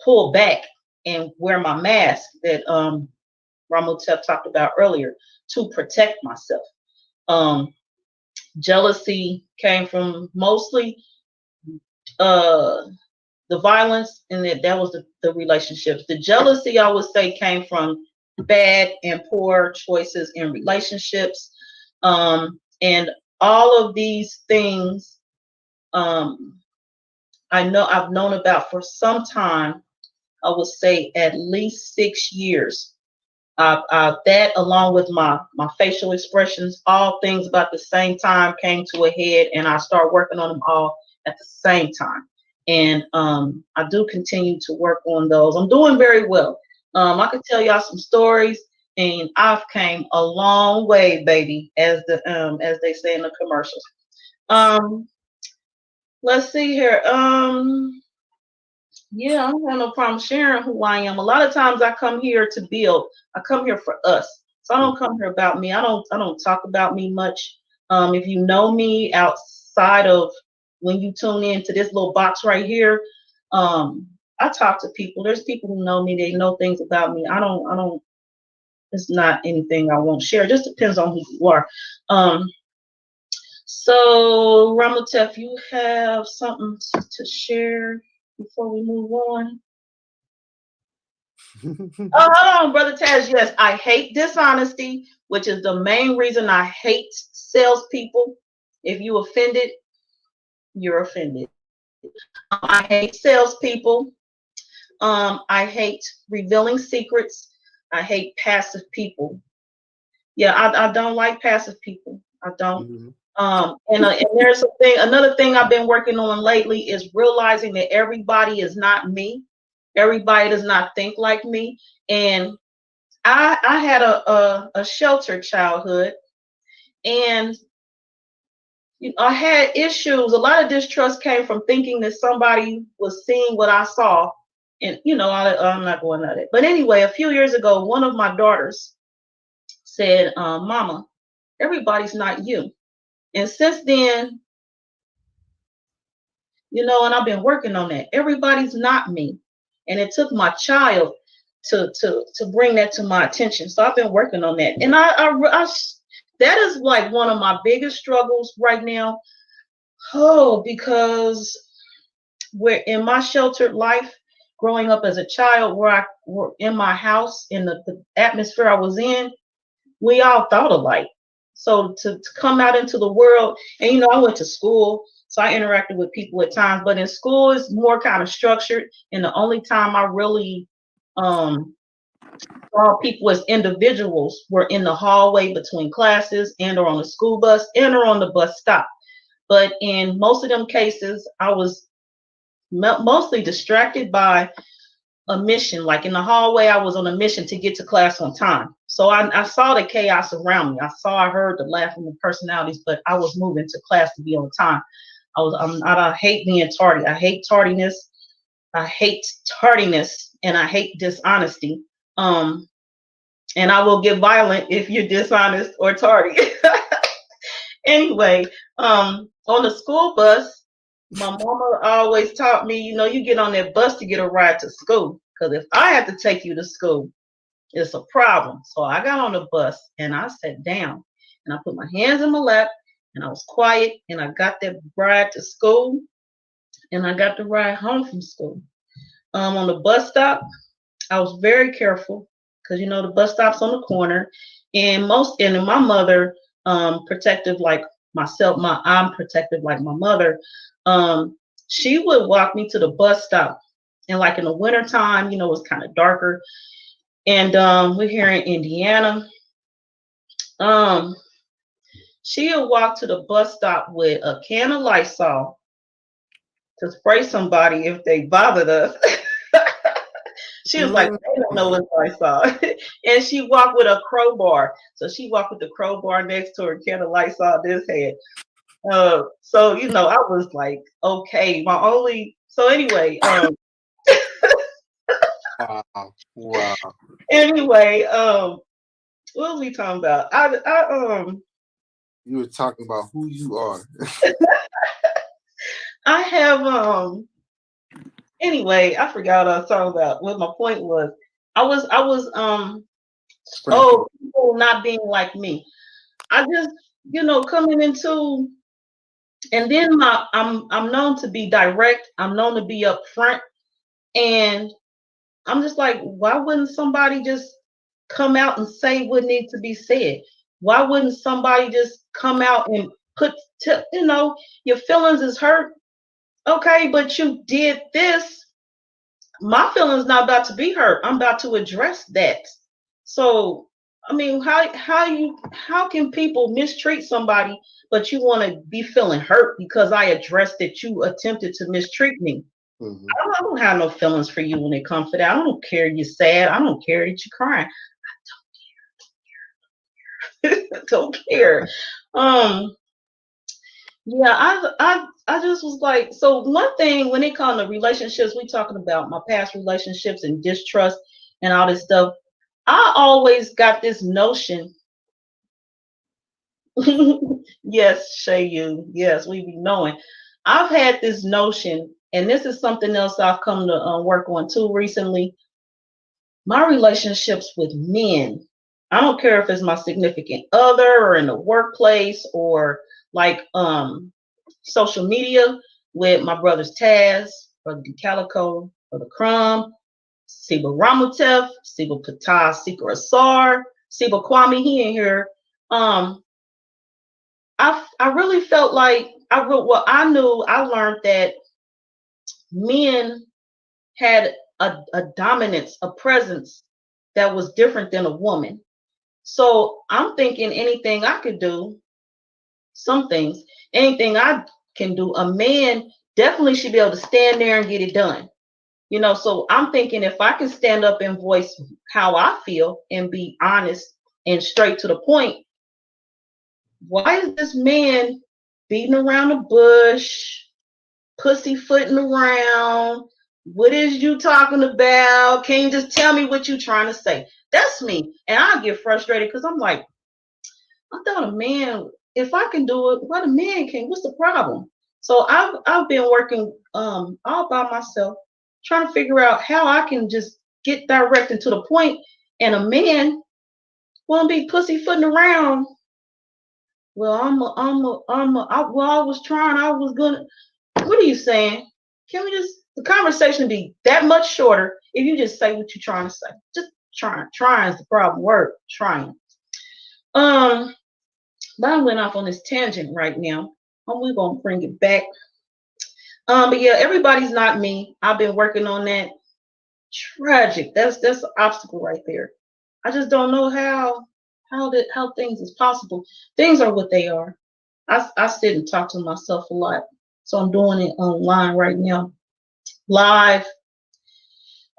pull back and wear my mask that Ramotep talked about earlier to protect myself. Um, Jealousy came from mostly uh, the violence, and that was the relationships. The jealousy, I would say, came from bad and poor choices in relationships. And all of these things, um, I've known about for some time. I would say at least 6 years. That, along with my facial expressions, all things about the same time came to a head, and I started working on them all at the same time. And I do continue to work on those. I'm doing very well. I could tell y'all some stories, and I've came a long way, baby, as they say in the commercials. Um, let's see here. Yeah, I don't have no problem sharing who I am. A lot of times I come here to build. I come here for us. So I don't come here about me. I don't talk about me much. If you know me outside of when you tune in to this little box right here, I talk to people. There's people who know me, they know things about me. I don't it's not anything I won't share. It just depends on who you are. Um so Ramotef, you have something to share before we move on? Oh, hold on, Brother Taz. Yes, I hate dishonesty, which is the main reason I hate salespeople. If you offended, you're offended. I hate salespeople. I hate revealing secrets. I hate passive people. Yeah, I don't like passive people. I don't. Mhm. And there's another thing I've been working on lately is realizing that everybody is not me. Everybody does not think like me. And I had a sheltered childhood, and I had issues. A lot of distrust came from thinking that somebody was seeing what I saw, and I'm not going at it. But anyway, a few years ago, one of my daughters said, "Mama, everybody's not you." And since then, and I've been working on that. Everybody's not me, and it took my child to bring that to my attention. So I've been working on that, and that is like one of my biggest struggles right now. Oh, because we're in my sheltered life, growing up as a child, where I were in my house, in the atmosphere I was in, we all thought alike. So to come out into the world, and I went to school, so I interacted with people at times, but in school it's more kind of structured. And the only time I really um, saw people as individuals were in the hallway between classes and or on the school bus and or on the bus stop. But in most of them cases, I was mostly distracted by a mission. Like in the hallway, I was on a mission to get to class on time. So I saw the chaos around me. I heard the laughing, the personalities, but I was moving to class to be on time. I hate being tardy. I hate tardiness. I hate tardiness, and I hate dishonesty. And I will get violent if you're dishonest or tardy. Anyway, on the school bus, my mama always taught me, you get on that bus to get a ride to school. Because if I had to take you to school, it's a problem. So I got on the bus and I sat down and I put my hands in my lap and I was quiet and I got that ride to school and I got the ride home from school. On the bus stop, I was very careful because the bus stop's on the corner, and my mother, protective like myself, I'm protective like my mother. She would walk me to the bus stop, and like in the wintertime, it's kind of darker, and we're here in Indiana. She would walk to the bus stop with a can of Lysol to spray somebody if they bothered us. She was like, they don't know what Lysol. And she walked with a crowbar. So she walked with the crowbar next to her, can of Lysol in his hand. So I was like, okay, so anyway, Wow. Wow. anyway, what was we talking about? You were talking about who you are. I have anyway, I forgot what I was talking about. What my point was. I was people not being like me. I just, coming into, and then I'm known to be direct. I'm known to be upfront, and I'm just like, why wouldn't somebody just come out and say what needs to be said? Why wouldn't somebody just come out and your feelings is hurt? Okay, but you did this. My feelings not about to be hurt. I'm about to address that. So, I mean, how can people mistreat somebody, but you want to be feeling hurt because I addressed that you attempted to mistreat me? Mm-hmm. I don't have no feelings for you when it comes to that. I don't care you're sad. I don't care that you're crying. I don't care. Yeah, I just was like, so one thing when it comes to relationships, we talking about my past relationships and distrust and all this stuff. I always got this notion. Yes, Shay, yes, we be knowing. I've had this notion, and this is something else I've come to work on too recently. My relationships with men, I don't care if it's my significant other or in the workplace or like social media with my brothers Taz, Brother Calico, Brother Crumb, Siba Ramutev, Siba Patah, Sikra Asar, Siba Kwame, he in here. I really felt like I knew I learned that men had a dominance, a presence that was different than a woman. So I'm thinking anything I could do, some things, anything I can do, a man definitely should be able to stand there and get it done. So I'm thinking if I can stand up and voice how I feel and be honest and straight to the point, why is this man beating around the bush, pussyfooting around? What is you talking about? Can you just tell me what you trying to say? That's me. And I get frustrated because I'm like, I thought a man, if I can do it, what a man can, what's the problem? So I've been working all by myself, trying to figure out how I can just get direct and to the point, and a man won't be pussyfooting around. Well, I was trying, I was gonna. What are you saying? Can we just the conversation be that much shorter if you just say what you're trying to say? Just trying. Trying is the problem word. Trying. But I went off on this tangent right now. We're gonna bring it back. But yeah, everybody's not me. I've been working on that. Tragic. That's an obstacle right there. I just don't know how things is possible. Things are what they are. I sit and talk to myself a lot, so I'm doing it online right now, live.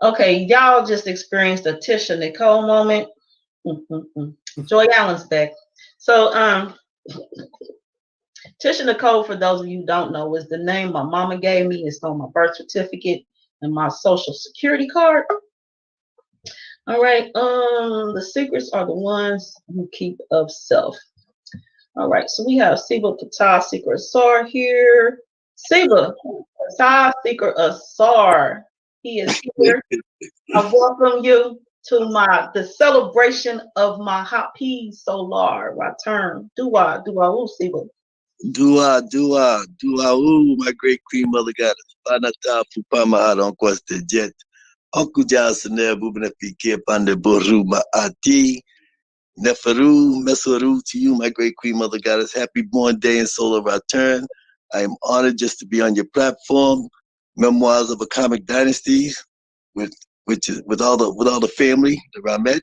Okay, y'all just experienced a Tisha Nicole moment. Mm-mm-mm. Joy Allen's back. So Tisha Nicole, for those of you who don't know, is the name my mama gave me. It's on my birth certificate and my social security card. All right. The secrets are the ones you keep of self. All right. So we have Siba Patah Seeker Asar here. Siba Patah Seeker Asar. He is here. I welcome you to the celebration of my Happy Solar return. Dua, Dua, Siba. Dua, my great queen mother goddess. Panata Pupama on Quasta Jet. Uncle Johnson there, moving Pike Pande Boru Maati. Neferu, Mesoru to you, my great queen mother goddess. Happy born day and solar return. I am honored just to be on your platform. Memoirs of a Comic Dynasty with with all the family, the Ramech.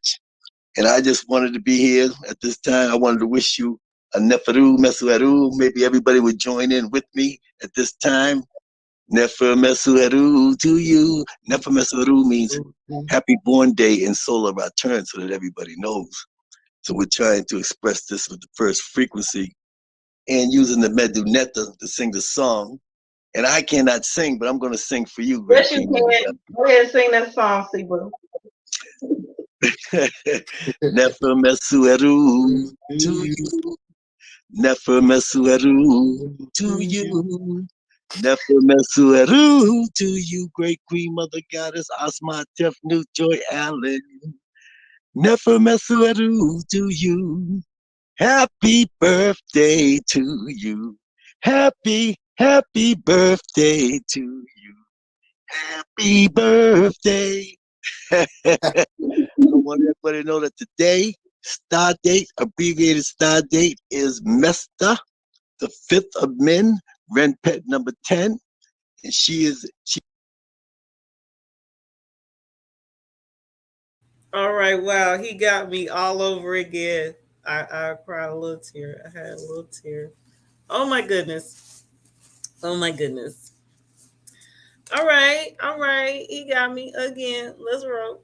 And I just wanted to be here at this time. I wanted to wish you a Neferu Mesueru. Maybe everybody would join in with me at this time. Nefer Mesueru to you. Nefer Mesueru means happy born day in solar return so that everybody knows. So we're trying to express this with the first frequency and using the Medunetta to sing the song. And I cannot sing, but I'm going to sing for you, great Yes, you queen. can. Go ahead and sing that song, Siba. Nefer Mesueru to you. Nefer Mesueru to you. Nefer Mesueru to you, great queen mother goddess Asma Tefnu Joy Allen. Nefer Mesueru to you. Happy birthday to you. Happy birthday to you. Happy birthday. I want everybody to know that today, star date, abbreviated star date is Mesta, the fifth of men, Renpet number 10. And she. All right, wow, he got me all over again. I cried a little tear. I had a little tear. Oh my goodness. Oh my goodness. All right. He got me again. Let's roll.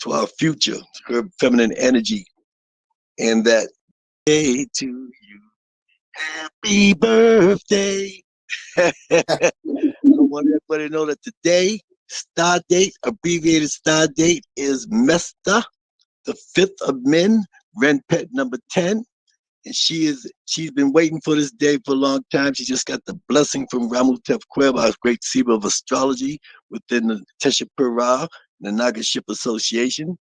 To our future, her feminine energy, and that day to you. Happy birthday. I want everybody to know that today, star date, abbreviated star date is Mesta, the fifth of men, Renpet number 10. And she's been waiting for this day for a long time. She just got the blessing from Ramutep Kweb, our great Seba of astrology within the Tesha Pura, the Nagaship Association.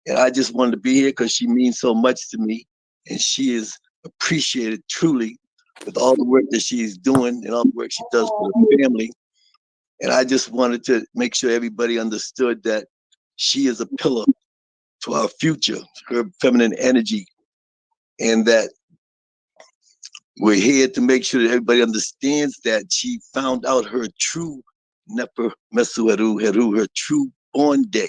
And I just wanted to be here because she means so much to me. And she is appreciated truly with all the work that she's doing and all the work she does for the family. And I just wanted to make sure everybody understood that she is a pillar to our future, her feminine energy, and that we're here to make sure that everybody understands that she found out her true Nefer Mesueru Heru, her true born day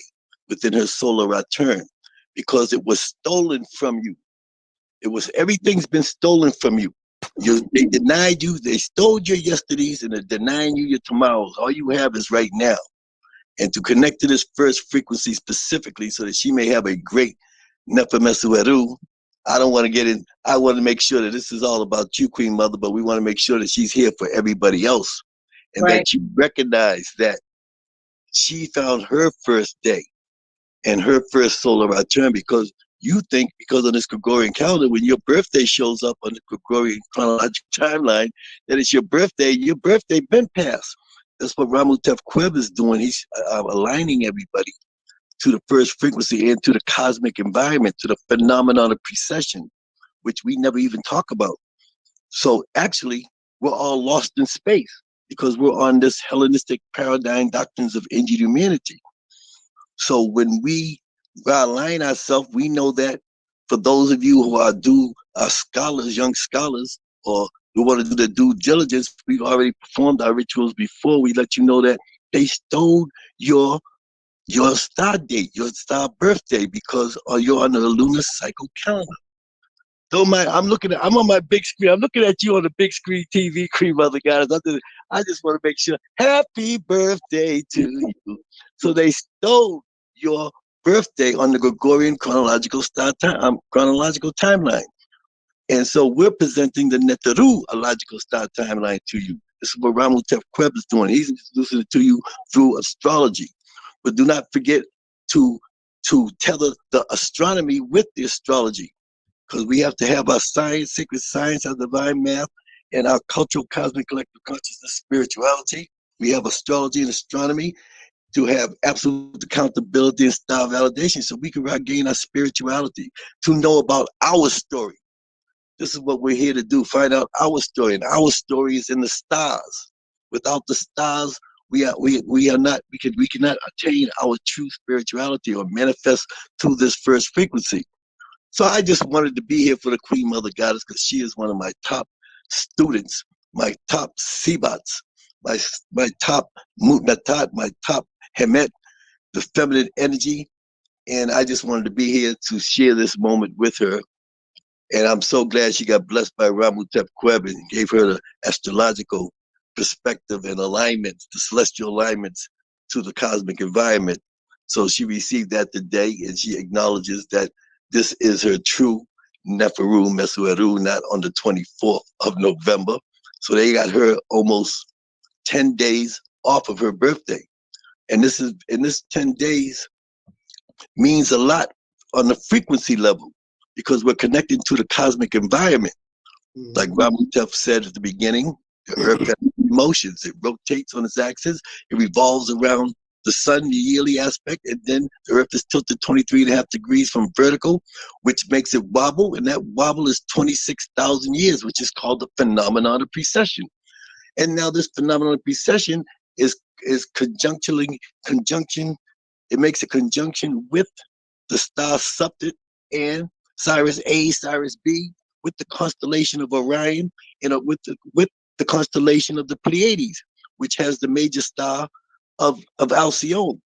within her solar return, because it was stolen from you. It was everything's been stolen from you. They denied you. They stole your yesterdays and they're denying you your tomorrows. All you have is right now. And to connect to this first frequency specifically so that she may have a great Nefer Mesueru, I don't want to get in. I want to make sure that this is all about you, Queen Mother, but we want to make sure that she's here for everybody else and Right. that you recognize that she found her first day and her first solar return because you think because of this Gregorian calendar, when your birthday shows up on the Gregorian chronological timeline, that it's your birthday been passed. That's what Ramutef Kweb is doing. He's aligning everybody to the first frequency and to the cosmic environment, to the phenomenon of precession, which we never even talk about. So actually, we're all lost in space because we're on this Hellenistic paradigm doctrines of ancient humanity. So when we align ourselves, we know that for those of you who are scholars, young scholars, or who want to do the due diligence, we've already performed our rituals before. We let you know that they stole your star date, your star birthday, because you're on the lunar cycle calendar. I'm on my big screen. I'm looking at you on the big screen TV, Cream Mother Goddess. I just want to make sure. Happy birthday to you. So they stole your birthday on the Gregorian chronological timeline. And so we're presenting the Neteru logical star timeline to you. This is what Ramutef Kweb is doing. He's introducing it to you through astrology. But do not forget to tether the astronomy with the astrology, because we have to have our science, sacred science, our divine math, and our cultural, cosmic, collective consciousness, spirituality. We have astrology and astronomy to have absolute accountability and star validation so we can regain our spirituality, to know about our story. This is what we're here to do, find out our story, and our story is in the stars. Without the stars, we cannot attain our true spirituality or manifest through this first frequency. So I just wanted to be here for the Queen Mother Goddess because she is one of my top students, my top Sebats, my top Mutnatat, my top Hemet, the feminine energy. And I just wanted to be here to share this moment with her. And I'm so glad she got blessed by Ramutep Kweb and gave her the astrological perspective and alignments, the celestial alignments to the cosmic environment. So she received that today, and she acknowledges that this is her true Neferu Mesueru, not on the 24th of November. So they got her almost 10 days off of her birthday. And this 10 days means a lot on the frequency level because we're connected to the cosmic environment. Like Ramutef said at the beginning, the earth has motions. It rotates on its axis. It revolves around the sun, the yearly aspect, and then the earth is tilted 23.5 degrees from vertical, which makes it wobble, and that wobble is 26,000 years, which is called the phenomenon of precession. And now this phenomenon of precession is conjunction. It makes a conjunction with the star Septet and Cyrus A, Cyrus B, with the constellation of Orion, and with the constellation of the Pleiades, which has the major star of Alcyone.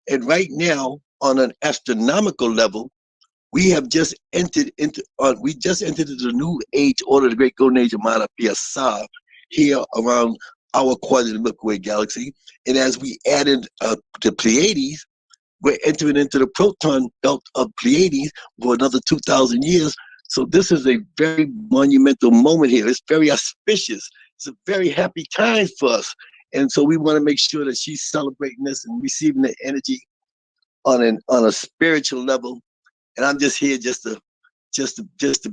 And right now, on an astronomical level, we have just entered into the new age order, the great golden age of Mara Piasa, here around our quadrant of the Milky Way galaxy. And as we added the Pleiades, we're entering into the proton belt of Pleiades for another 2,000 years. So this is a very monumental moment here. It's very auspicious. It's a very happy time for us. And so we want to make sure that she's celebrating this and receiving the energy on a spiritual level. And I'm just here just to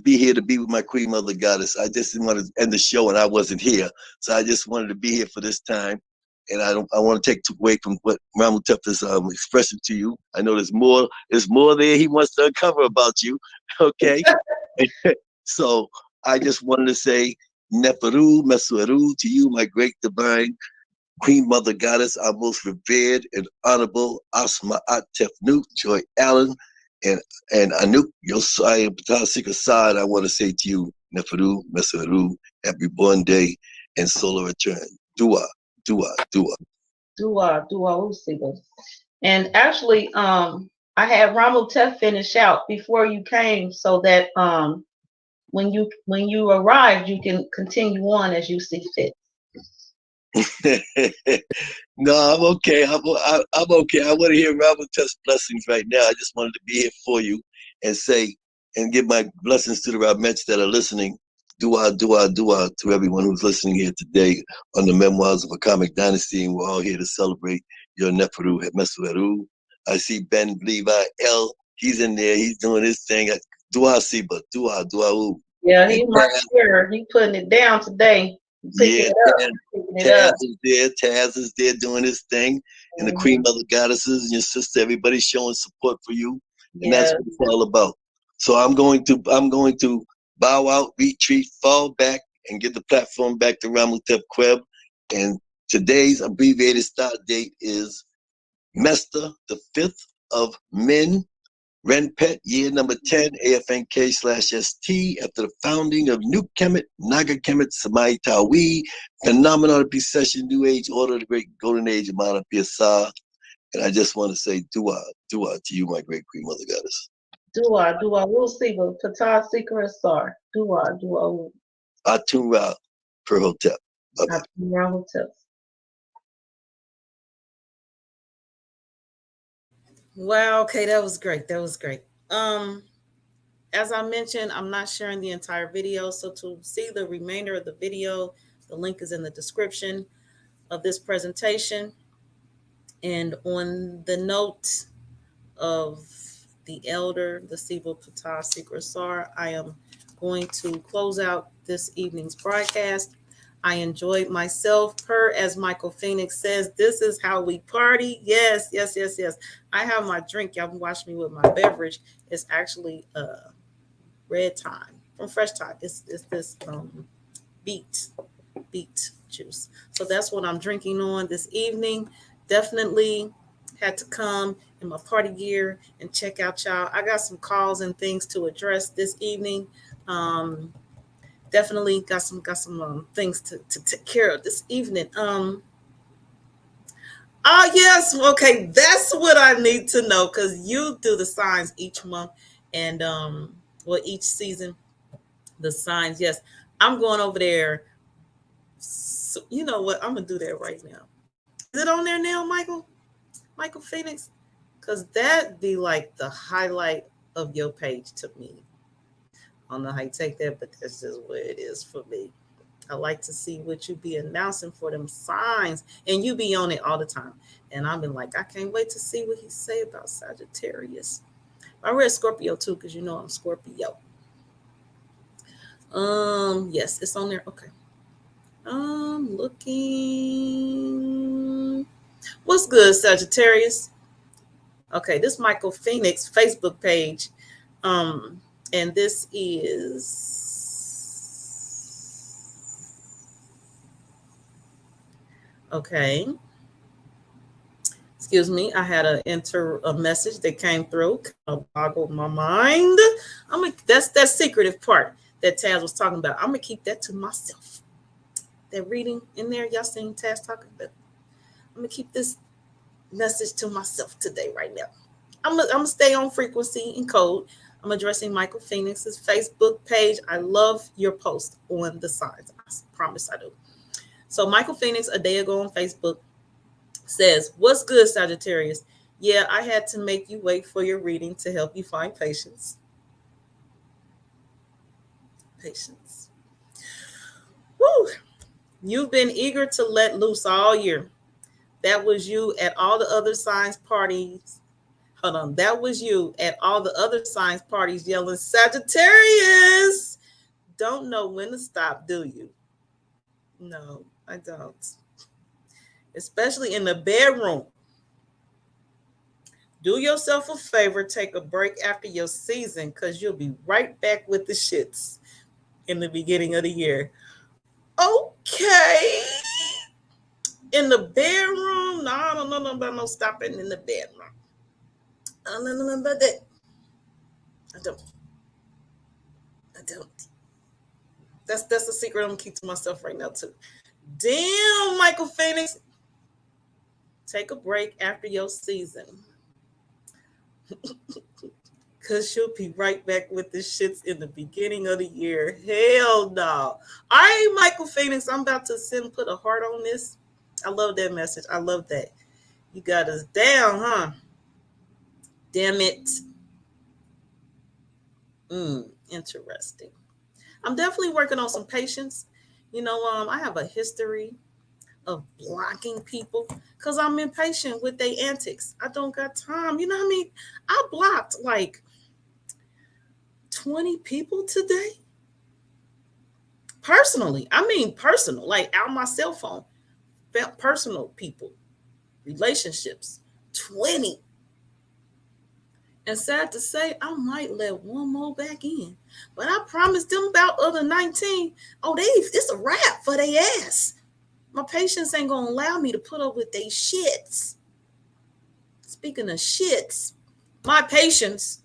be here to be with my Queen Mother Goddess. I just didn't want to end the show and I wasn't here. So I just wanted to be here for this time. And I want to take away from what Ramutep is expressing to you. I know there's more there he wants to uncover about you. Okay. So I just wanted to say Neferu, Mesueru to you, my great divine Queen Mother Goddess, our most revered and honorable Asma'at Tefnut, Joy Allen, and Anuk Yosai Patasik Assad. I want to say to you, Neferu, Mesueru, happy born day and solar return. Dua. Usiba. And actually, I had Ramu Tef finish out before you came so that when you arrived, you can continue on as you see fit. No, I'm okay. I'm okay. I want to hear Ramutef's blessings right now. I just wanted to be here for you and say and give my blessings to the Ramets that are listening. Dua to everyone who's listening here today on the Memoirs of a Comic Dynasty. And we're all here to celebrate your Neferu Mesueru. I see Ben Levi L. He's in there. He's doing his thing. Dua Siba. Dua. Yeah, he's my spirit. He putting it down today. Yeah, Taz is there. Taz is there doing his thing. And the Queen Mother Goddesses and your sister, everybody's showing support for you. And that's what it's all about. So I'm going to bow out, retreat, fall back, and give the platform back to Ramutep Kweb. And today's abbreviated start date is Mester the 5th of Men. Renpet, year number 10, AFNK/ST, after the founding of New Kemet, Naga Kemet, Samai Tawi, phenomenal precession, New Age order, the great golden age of Mana Piasa. And I just want to say dua, dua to you, my great queen mother goddess. Dua, dua, we'll see. Tata, Sikra, Star. Dua, dua, Atunra Perhotep. Bye-bye. Atumra, Hotep. Wow, okay, that was great. That was great. As I mentioned, I'm not sharing the entire video. So to see the remainder of the video, the link is in the description of this presentation. And on the note of the elder, the Sibo Pata Secret Sar, I am going to close out this evening's broadcast. I enjoyed myself. Per as Michael Phoenix says, this is how we party. Yes, yes, yes, yes. I have my drink. Y'all can watch me with my beverage. It's actually red thyme from Fresh Thyme. It's this beet juice. So that's what I'm drinking on this evening. Definitely had to come in my party gear and check out y'all. I got some calls and things to address this evening. Definitely got some things to take care of this evening. Yes, okay, that's what I need to know because you do the signs each month and each season, the signs. Yes, I'm going over there. So, you know what? I'm gonna do that right now. Is it on there now, Michael Phoenix? Because that be like the highlight of your page to me. I don't know how you take that, but that's just what it is for me. I like to see what you be announcing for them signs, and you be on it all the time. And I've been like, I can't wait to see what he say about Sagittarius. I read Scorpio too, because you know I'm Scorpio. Yes, it's on there. Okay. Looking. What's good, Sagittarius? Okay, this Michael Phoenix Facebook page. And this is okay. Excuse me, I had to enter a message that came through, kind of boggled my mind. That's that secretive part that Taz was talking about. I'm gonna keep that to myself. That reading in there, y'all seen Taz talking about. I'm gonna keep this message to myself today, right now. I'm gonna stay on frequency and code. I'm addressing Michael Phoenix's Facebook page. I love your post on the signs. I promise I do. So Michael Phoenix, a day ago on Facebook, says, "What's good, Sagittarius? Yeah, I had to make you wait for your reading to help you find patience. Patience. Woo! You've been eager to let loose all year. That was you at all the other signs parties. Hold on. That was you at all the other signs parties yelling, Sagittarius! Don't know when to stop, do you? No, I don't. Especially in the bedroom. Do yourself a favor, take a break after your season, because you'll be right back with the shits in the beginning of the year. Okay. In the bedroom? No, I don't know about no stopping in the bedroom. I don't know about that. I don't. I don't. That's a secret I'm gonna keep to myself right now too. Damn, Michael Phoenix. Take a break after your season. Cause she'll be right back with the shits in the beginning of the year. Hell no. All right, Michael Phoenix, I'm about to put a heart on this. I love that message. I love that. You got us down, huh? Damn it. Interesting. I'm definitely working on some patience. You know, I have a history of blocking people because I'm impatient with their antics. I don't got time. You know what I mean? I blocked like 20 people today. Personally, I mean personal, like out my cell phone. Personal people, relationships, 20. And sad to say, I might let one more back in. But I promised them about other 19. Oh, it's a wrap for their ass. My patience ain't gonna allow me to put up with they shits. Speaking of shits, My patience,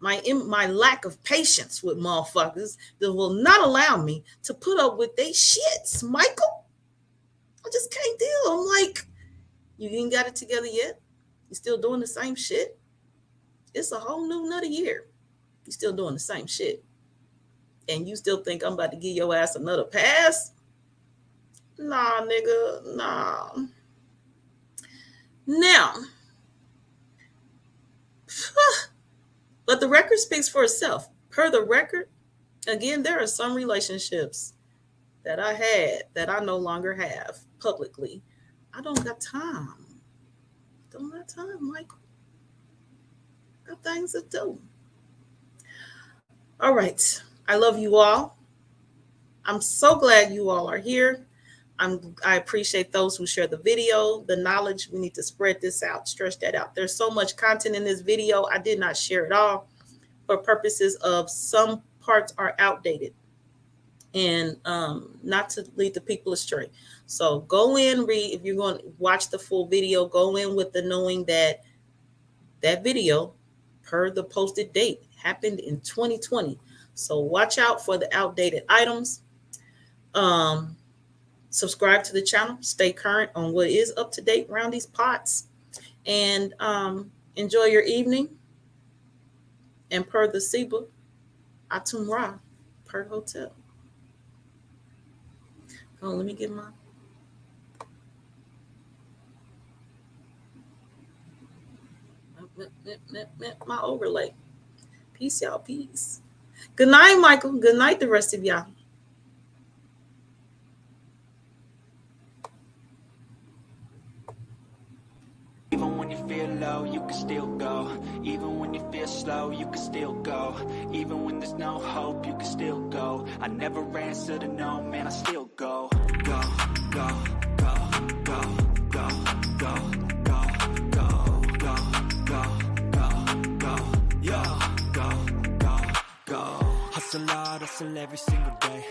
my lack of patience with motherfuckers that will not allow me to put up with they shits, Michael. I just can't deal. I'm like, you ain't got it together yet. You still doing the same shit. It's a whole new another year. You still doing the same shit. And you still think I'm about to give your ass another pass? Nah, nigga, nah. Now, but the record speaks for itself. Per the record, again, there are some relationships that I had that I no longer have publicly. I don't got time. Don't got time, Michael. Got things to do. All right. I love you all. I'm so glad you all are here. I appreciate those who share the video, the knowledge. We need to spread this out, stretch that out. There's so much content in this video. I did not share it all for purposes of some parts are outdated and not to lead the people astray. So go in, read. If you're going to watch the full video, go in with the knowing that that video, per the posted date, happened in 2020. So watch out for the outdated items. Subscribe to the channel. Stay current on what is up to date around these pots. And enjoy your evening. And per the Seba, Atum Ra, per hotel. Oh, let me get my overlay. Peace, y'all. Peace. Good night, Michael. Good night, the rest of y'all. Even when you feel low, you can still go. Even when you feel slow, you can still go. Even when there's no hope, you can still go. I never answer to no, man, I still go. Go, go, go, go, go, go, go, go, go, go, go, go, yo, go, go, go. Hustle hard, hustle every single day.